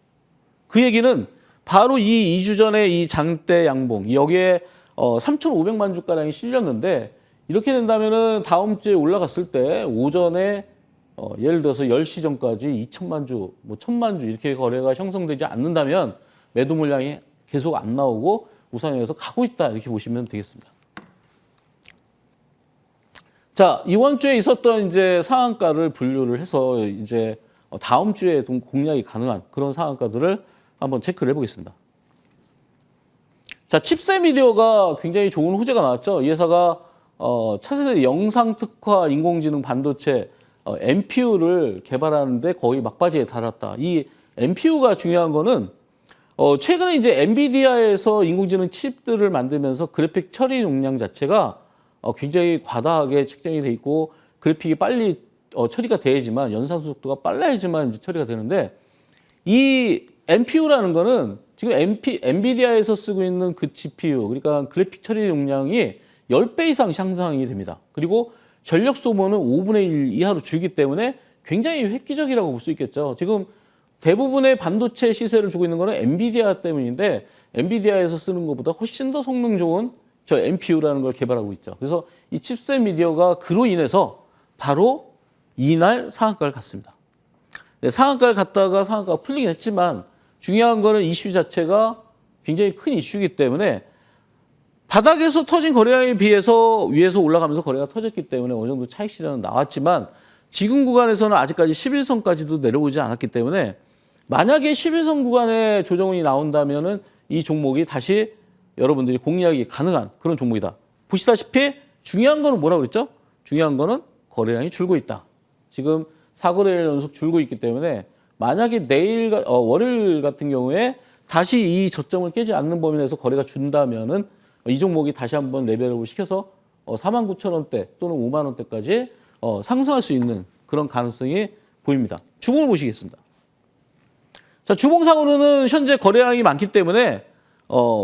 그 얘기는 바로 이 2주 전에 이 장대 양봉, 여기에 3,500만 주가량이 실렸는데 이렇게 된다면은 다음 주에 올라갔을 때 오전에 예를 들어서 10시 전까지 2천만 주, 뭐 1,000만 주 이렇게 거래가 형성되지 않는다면 매도 물량이 계속 안 나오고 우상향해서 가고 있다 이렇게 보시면 되겠습니다. 자, 이번 주에 있었던 이제 상한가를 분류를 해서 이제 다음 주에 좀 공략이 가능한 그런 상한가들을 한번 체크를 해보겠습니다. 자, 칩셋 미디어가 굉장히 좋은 호재가 나왔죠. 이 회사가 차세대 영상 특화 인공지능 반도체 NPU를 개발하는데 거의 막바지에 달았다. 이 NPU가 중요한 거는 최근에 이제 엔비디아에서 인공지능 칩들을 만들면서 그래픽 처리 용량 자체가 굉장히 과다하게 측정이 돼 있고 그래픽이 빨리 처리가 돼야지만 연산 속도가 빨라야지만 이제 처리가 되는데 이 NPU라는 거는 지금 엔비디아에서 쓰고 있는 그 GPU 그러니까 그래픽 처리 용량이 10배 이상 향상이 됩니다. 그리고 전력 소모는 5분의 1 이하로 줄기 때문에 굉장히 획기적이라고 볼 수 있겠죠. 지금 대부분의 반도체 시세를 주고 있는 거는 엔비디아 때문인데 엔비디아에서 쓰는 것보다 훨씬 더 성능 좋은 저 NPU라는 걸 개발하고 있죠. 그래서 이 칩셋 미디어가 그로 인해서 바로 이날 상한가를 갔습니다. 네, 상한가를 갔다가 상한가가 풀리긴 했지만 중요한 거는 이슈 자체가 굉장히 큰 이슈이기 때문에 바닥에서 터진 거래량에 비해서 위에서 올라가면서 거래가 터졌기 때문에 어느 정도 차익 실현은 나왔지만 지금 구간에서는 아직까지 11선까지도 내려오지 않았기 때문에 만약에 11선 구간에 조정이 나온다면은 이 종목이 다시 여러분들이 공략이 가능한 그런 종목이다. 보시다시피 중요한 거는 뭐라고 그랬죠? 중요한 거는 거래량이 줄고 있다. 지금 4거래일 연속 줄고 있기 때문에 만약에 월요일 같은 경우에 다시 이 저점을 깨지 않는 범위 내에서 거래가 준다면은 이 종목이 다시 한번 레벨업을 시켜서 49,000원대 또는 5만 원대까지 상승할 수 있는 그런 가능성이 보입니다. 주봉을 보시겠습니다. 자, 주봉상으로는 현재 거래량이 많기 때문에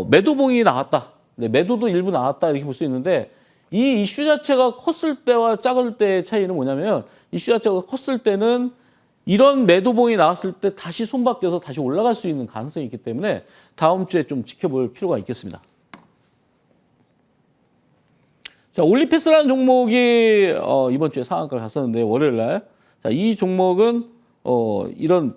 매도봉이 나왔다. 네, 매도도 일부 나왔다 이렇게 볼 수 있는데 이 이슈 자체가 컸을 때와 작을 때의 차이는 뭐냐면 이슈 자체가 컸을 때는 이런 매도봉이 나왔을 때 다시 손바뀌어서 다시 올라갈 수 있는 가능성이 있기 때문에 다음 주에 좀 지켜볼 필요가 있겠습니다. 자, 올리패스라는 종목이 이번 주에 상한가를 갔었는데 월요일 날. 자, 이 종목은 이런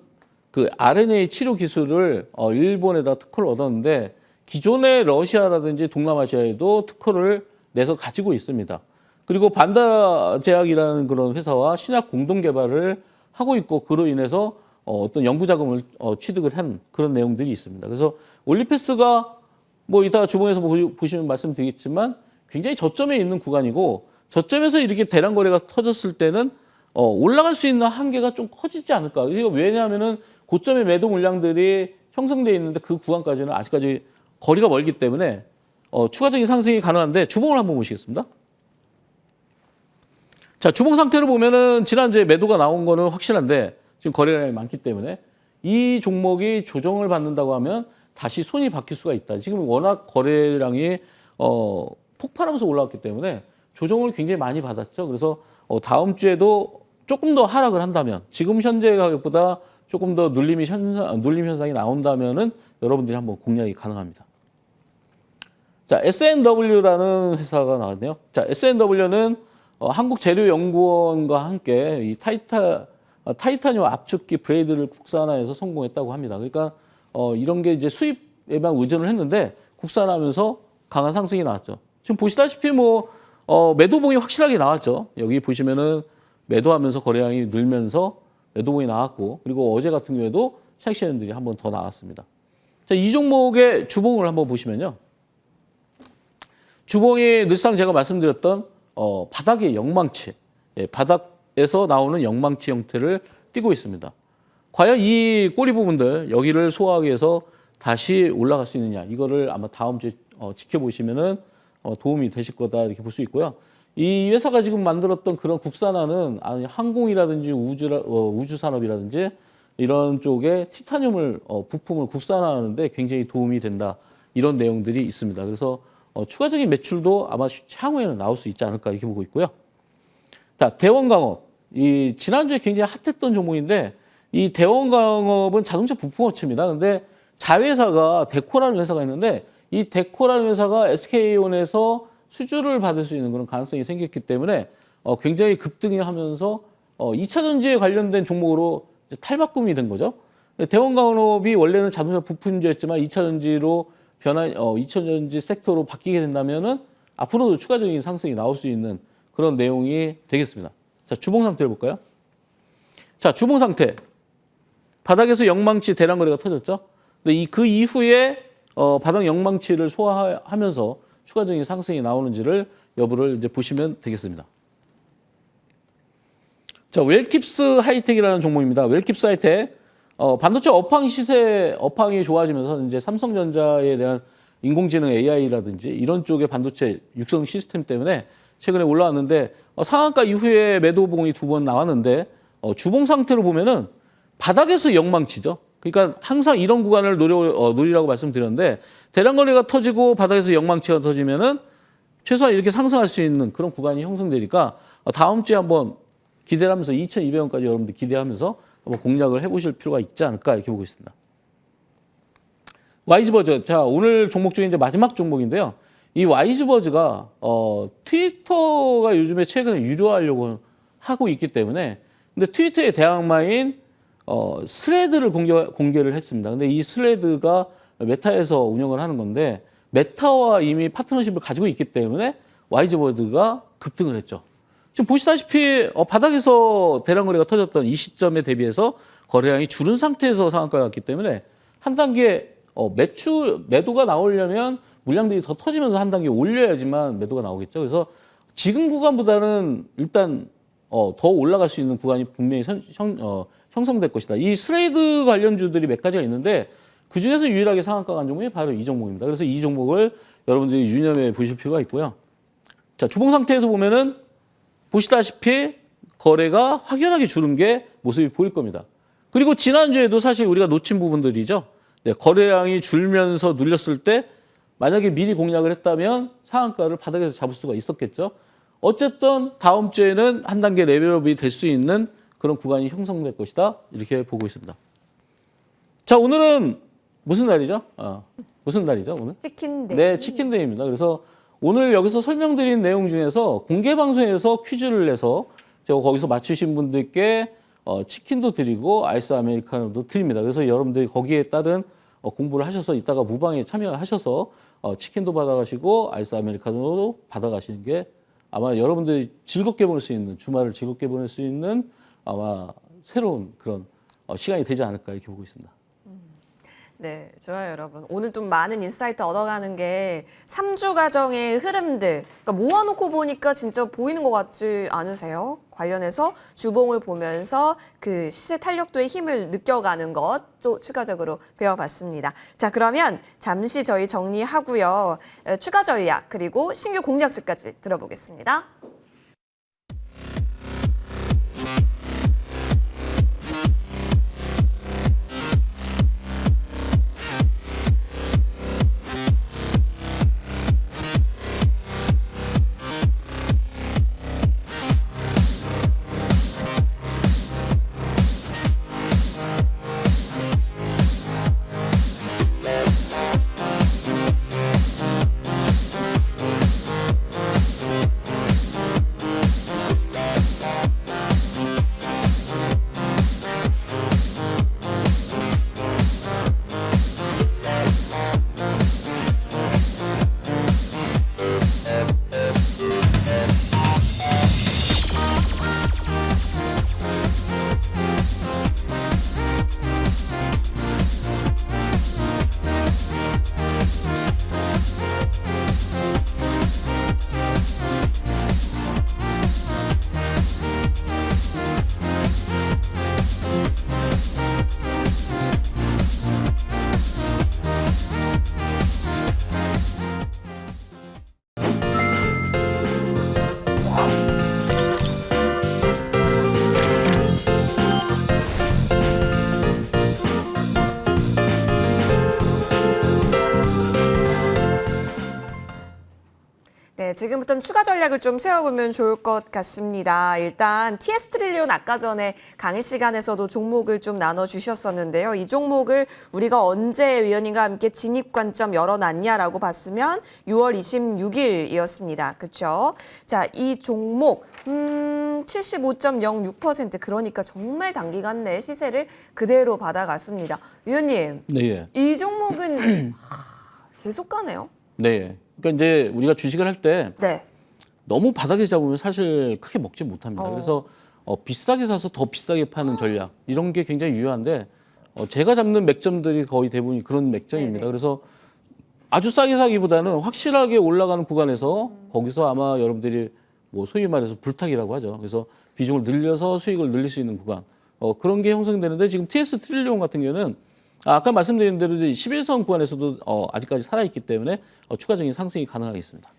그 RNA 치료 기술을 일본에다 특허를 얻었는데 기존의 러시아라든지 동남아시아에도 특허를 내서 가지고 있습니다. 그리고 반다 제약이라는 그런 회사와 신약 공동 개발을 하고 있고 그로 인해서 어떤 연구 자금을 취득을 한 그런 내용들이 있습니다. 그래서 올리패스가 뭐 이따가 주봉에서 보시면 말씀드리겠지만 굉장히 저점에 있는 구간이고 저점에서 이렇게 대량 거래가 터졌을 때는 올라갈 수 있는 한계가 좀 커지지 않을까. 왜냐하면은 고점의 매도 물량들이 형성되어 있는데 그 구간까지는 아직까지 거리가 멀기 때문에 추가적인 상승이 가능한데 주봉을 한번 보시겠습니다. 자, 주봉 상태를 보면은 지난주에 매도가 나온 거는 확실한데 지금 거래량이 많기 때문에 이 종목이 조정을 받는다고 하면 다시 손이 바뀔 수가 있다. 지금 워낙 거래량이 폭발하면서 올라왔기 때문에 조정을 굉장히 많이 받았죠. 그래서 다음 주에도 조금 더 하락을 한다면 지금 현재 가격보다 조금 더 눌림 현상이 나온다면은 여러분들이 한번 공략이 가능합니다. 자, S&W라는 회사가 나왔네요. 자, S&W는 한국재료연구원과 함께 이 타이타늄 압축기 브레이드를 국산화해서 성공했다고 합니다. 그러니까 이런 게 이제 수입에만 의존을 했는데 국산화하면서 강한 상승이 나왔죠. 지금 보시다시피 매도봉이 확실하게 나왔죠. 여기 보시면은 매도하면서 거래량이 늘면서 매도봉이 나왔고 그리고 어제 같은 경우에도 차익 실현들이 한 번 더 나왔습니다. 자, 이 종목의 주봉을 한번 보시면요. 주봉이 늘상 제가 말씀드렸던 바닥의 영망치, 바닥에서 나오는 영망치 형태를 뛰고 있습니다. 과연 이 꼬리 부분들 여기를 소화하기 위해서 다시 올라갈 수 있느냐 이거를 아마 다음 주에 지켜보시면은 도움이 되실 거다 이렇게 볼 수 있고요. 이 회사가 지금 만들었던 그런 국산화는 아니 항공이라든지 우주 산업이라든지 이런 쪽에 티타늄을 부품을 국산화하는데 굉장히 도움이 된다 이런 내용들이 있습니다. 그래서 추가적인 매출도 아마 향후에는 나올 수 있지 않을까 이렇게 보고 있고요. 자, 대원광업 이 지난주에 굉장히 핫했던 종목인데 이 대원광업은 자동차 부품업체입니다. 근데 자회사가 데코라는 회사가 있는데 이 데코라는 회사가 SK온에서 수주를 받을 수 있는 그런 가능성이 생겼기 때문에 굉장히 급등이 하면서 2차 전지에 관련된 종목으로 이제 탈바꿈이 된 거죠. 대원광업이 원래는 자동차 부품주였지만 2차 전지로 변한 2차 전지 섹터로 바뀌게 된다면은 앞으로도 추가적인 상승이 나올 수 있는 그런 내용이 되겠습니다. 자, 주봉 상태를 볼까요? 자, 주봉 상태. 바닥에서 영망치 대량 거래가 터졌죠. 근데 그 이후에 바닥 영망치를 소화하면서 추가적인 상승이 나오는지를 여부를 이제 보시면 되겠습니다. 자, 웰킵스 하이텍이라는 종목입니다. 웰킵스 하이텍 반도체 업황이 좋아지면서 이제 삼성전자에 대한 인공지능 AI라든지 이런 쪽의 반도체 육성 시스템 때문에 최근에 올라왔는데 상한가 이후에 매도 봉이 2번 나왔는데 주봉 상태로 보면은 바닥에서 영망치죠. 그러니까 항상 이런 구간을 노리라고 말씀드렸는데 대량 거래가 터지고 바닥에서 영망치가 터지면은 최소한 이렇게 상승할 수 있는 그런 구간이 형성되니까 다음 주에 한번 기대를 하면서 2,200원까지 여러분들 기대하면서 한번 공략을 해보실 필요가 있지 않을까 이렇게 보고 있습니다. 와이즈버즈. 자, 오늘 종목 중에 이제 마지막 종목인데요. 이 와이즈버즈가 트위터가 요즘에 최근에 유료화하려고 하고 있기 때문에 근데 트위터의 대항마인 스레드를 공개를 했습니다. 근데 이 스레드가 메타에서 운영을 하는 건데 메타와 이미 파트너십을 가지고 있기 때문에 와이즈버드가 급등을 했죠. 지금 보시다시피 바닥에서 대량 거래가 터졌던 이 시점에 대비해서 거래량이 줄은 상태에서 상한가가 갔기 때문에 한 단계 매도가 나오려면 물량들이 더 터지면서 한 단계 올려야지만 매도가 나오겠죠. 그래서 지금 구간보다는 일단 더 올라갈 수 있는 구간이 분명히 형성될 것이다. 이 스레이드 관련주들이 몇 가지가 있는데 그중에서 유일하게 상한가 간 종목이 바로 이 종목입니다. 그래서 이 종목을 여러분들이 유념해 보실 필요가 있고요. 자, 주봉 상태에서 보면은 보시다시피 거래가 확연하게 줄은 게 모습이 보일 겁니다. 그리고 지난주에도 사실 우리가 놓친 부분들이죠. 네, 거래량이 줄면서 눌렸을 때 만약에 미리 공략을 했다면 상한가를 바닥에서 잡을 수가 있었겠죠. 어쨌든 다음 주에는 한 단계 레벨업이 될 수 있는 그런 구간이 형성될 것이다. 이렇게 보고 있습니다. 자, 오늘은 무슨 날이죠? 무슨 날이죠, 오늘?
치킨데이.
네, 치킨데이입니다. 그래서 오늘 여기서 설명드린 내용 중에서 공개 방송에서 퀴즈를 내서 제가 거기서 맞추신 분들께 치킨도 드리고 아이스 아메리카노도 드립니다. 그래서 여러분들이 거기에 따른 공부를 하셔서 이따가 무방에 참여하셔서 치킨도 받아가시고 아이스 아메리카노도 받아가시는 게 아마 여러분들이 즐겁게 보낼 수 있는 주말을 즐겁게 보낼 수 있는 아마 새로운 그런 시간이 되지 않을까 이렇게 보고 있습니다.
네, 좋아요, 여러분. 오늘 좀 많은 인사이트 얻어가는 게 3주 과정의 흐름들, 그러니까 모아놓고 보니까 진짜 보이는 것 같지 않으세요? 관련해서 주봉을 보면서 그 시세 탄력도의 힘을 느껴가는 것도 추가적으로 배워봤습니다. 자, 그러면 잠시 저희 정리하고요. 추가 전략 그리고 신규 공략주까지 들어보겠습니다. 네, 지금부터는 추가 전략을 좀 세워보면 좋을 것 같습니다. 일단 TS 트릴리온 아까 전에 강의 시간에서도 종목을 좀 나눠주셨었는데요. 이 종목을 우리가 언제 위원님과 함께 진입 관점 열어놨냐라고 봤으면 6월 26일이었습니다. 그렇죠? 자, 이 종목 75.06% 그러니까 정말 단기간 내에 시세를 그대로 받아갔습니다. 위원님,
네.
이 종목은 계속 가네요.
네. 그러니까 이제 우리가 주식을 할 때
네.
너무 바닥에 잡으면 사실 크게 먹지 못합니다.
어.
그래서 비싸게 사서 더 비싸게 파는 전략 이런 게 굉장히 유효한데 제가 잡는 맥점들이 거의 대부분 그런 맥점입니다.
네네.
그래서 아주 싸게 사기보다는 확실하게 올라가는 구간에서 거기서 아마 여러분들이 뭐 소위 말해서 불타기라고 하죠. 그래서 비중을 늘려서 수익을 늘릴 수 있는 구간 그런 게 형성되는데 지금 TS 트릴리온 같은 경우는 아까 말씀드린 대로 11선 구간에서도 아직까지 살아있기 때문에 추가적인 상승이 가능하겠습니다.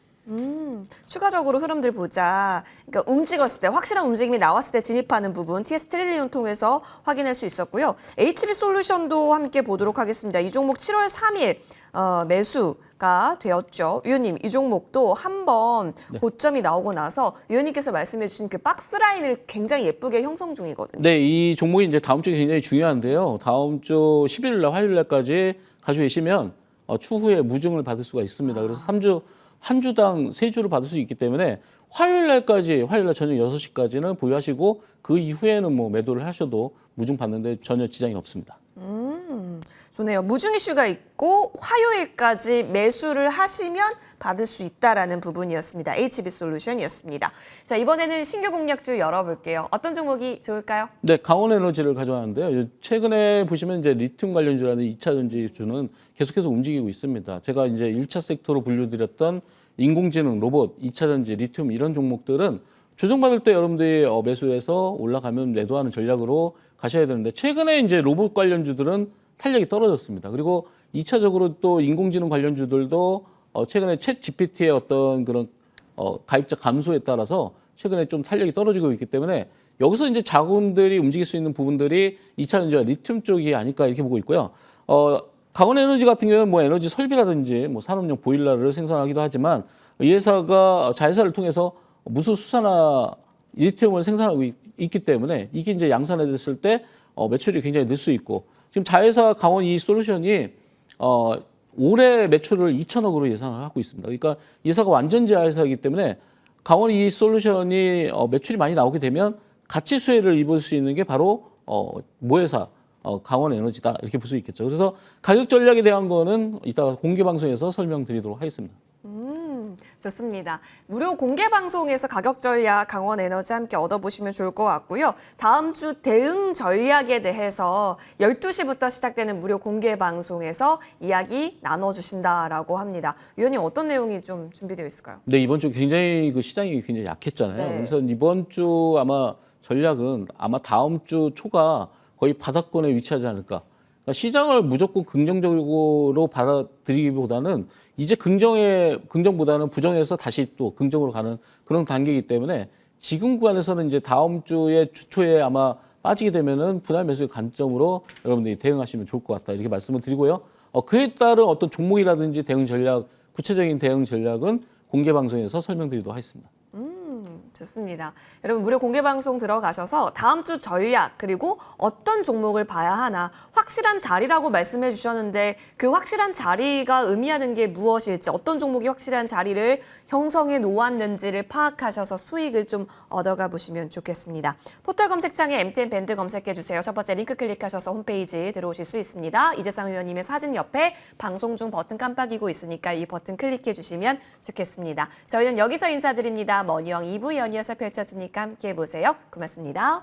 추가적으로 흐름들 보자. 그러니까 움직였을 때 확실한 움직임이 나왔을 때 진입하는 부분 TS 트릴리온 통해서 확인할 수 있었고요. HB 솔루션도 함께 보도록 하겠습니다. 이 종목 7월 3일 매수가 되었죠. 위원님, 이 종목도 한번 고점이 나오고 나서 위원님께서 말씀해 주신 그 박스 라인을 굉장히 예쁘게 형성 중이거든요.
네, 이 종목이 이제 다음 주에 굉장히 중요한데요. 다음 주 11일 날 화요일 날까지 가지고 계시면 추후에 무증을 받을 수가 있습니다. 그래서 3주 한 주당 3주를 받을 수 있기 때문에 화요일 날 저녁 6시까지는 보유하시고 그 이후에는 뭐 매도를 하셔도 무증 받는데 전혀 지장이 없습니다.
좋네요. 무중 이슈가 있고 화요일까지 매수를 하시면 받을 수 있다라는 부분이었습니다. HB 솔루션이었습니다. 자, 이번에는 신규 공략주 열어볼게요. 어떤 종목이 좋을까요?
네, 강원에너지를 가져왔는데요. 최근에 보시면 이제 리튬 관련주라는 2차 전지주는 계속해서 움직이고 있습니다. 제가 이제 1차 섹터로 분류드렸던 인공지능, 로봇, 2차 전지, 리튬 이런 종목들은 조정받을 때 여러분들이 매수해서 올라가면 매도하는 전략으로 가셔야 되는데 최근에 이제 로봇 관련주들은 탄력이 떨어졌습니다. 그리고 2차적으로 또 인공지능 관련주들도 최근에 챗 GPT의 어떤 그런 가입자 감소에 따라서 최근에 좀 탄력이 떨어지고 있기 때문에 여기서 이제 자금들이 움직일 수 있는 부분들이 2차 전지와 리튬 쪽이 아닐까 이렇게 보고 있고요. 강원에너지 같은 경우는 뭐 에너지 설비라든지 뭐 산업용 보일러를 생산하기도 하지만 이 회사가 자회사를 통해서 무수 수산화 리튬을 생산하고 있기 때문에 이게 이제 양산이 됐을 때 매출이 굉장히 늘 수 있고 지금 자회사 강원 이 솔루션이 올해 매출을 2천억으로 예상을 하고 있습니다. 그러니까 이 회사가 완전 자회사이기 때문에 강원 이 솔루션이 매출이 많이 나오게 되면 가치 수혜를 입을 수 있는 게 바로 모회사 강원 에너지다 이렇게 볼 수 있겠죠. 그래서 가격 전략에 대한 거는 이따가 공개 방송에서 설명드리도록 하겠습니다.
좋습니다. 무료 공개 방송에서 가격 전략 강원 에너지 함께 얻어보시면 좋을 것 같고요. 다음 주 대응 전략에 대해서 12시부터 시작되는 무료 공개 방송에서 이야기 나눠주신다라고 합니다. 위원님 어떤 내용이 좀 준비되어 있을까요?
네, 이번 주 굉장히 그 시장이 굉장히 약했잖아요.
네.
그래서 이번 주 아마 전략은 아마 다음 주 초가 거의 바닥권에 위치하지 않을까. 그러니까 시장을 무조건 긍정적으로 받아들이기보다는 이제 긍정보다는 부정에서 다시 또 긍정으로 가는 그런 단계이기 때문에 지금 구간에서는 이제 다음 주에 주초에 아마 빠지게 되면은 분할 매수의 관점으로 여러분들이 대응하시면 좋을 것 같다 이렇게 말씀을 드리고요. 그에 따른 어떤 종목이라든지 대응 전략, 구체적인 대응 전략은 공개 방송에서 설명드리도록 하겠습니다.
좋습니다. 여러분 무료 공개 방송 들어가셔서 다음 주 전략 그리고 어떤 종목을 봐야 하나 확실한 자리라고 말씀해 주셨는데 그 확실한 자리가 의미하는 게 무엇일지 어떤 종목이 확실한 자리를 형성해 놓았는지를 파악하셔서 수익을 좀 얻어가 보시면 좋겠습니다. 포털 검색창에 MTN 밴드 검색해 주세요. 첫 번째 링크 클릭하셔서 홈페이지 들어오실 수 있습니다. 이재상 의원님의 사진 옆에 방송 중 버튼 깜빡이고 있으니까 이 버튼 클릭해 주시면 좋겠습니다. 저희는 여기서 인사드립니다. 머니왕 2부 연이어서 펼쳐지니까 함께 보세요. 고맙습니다.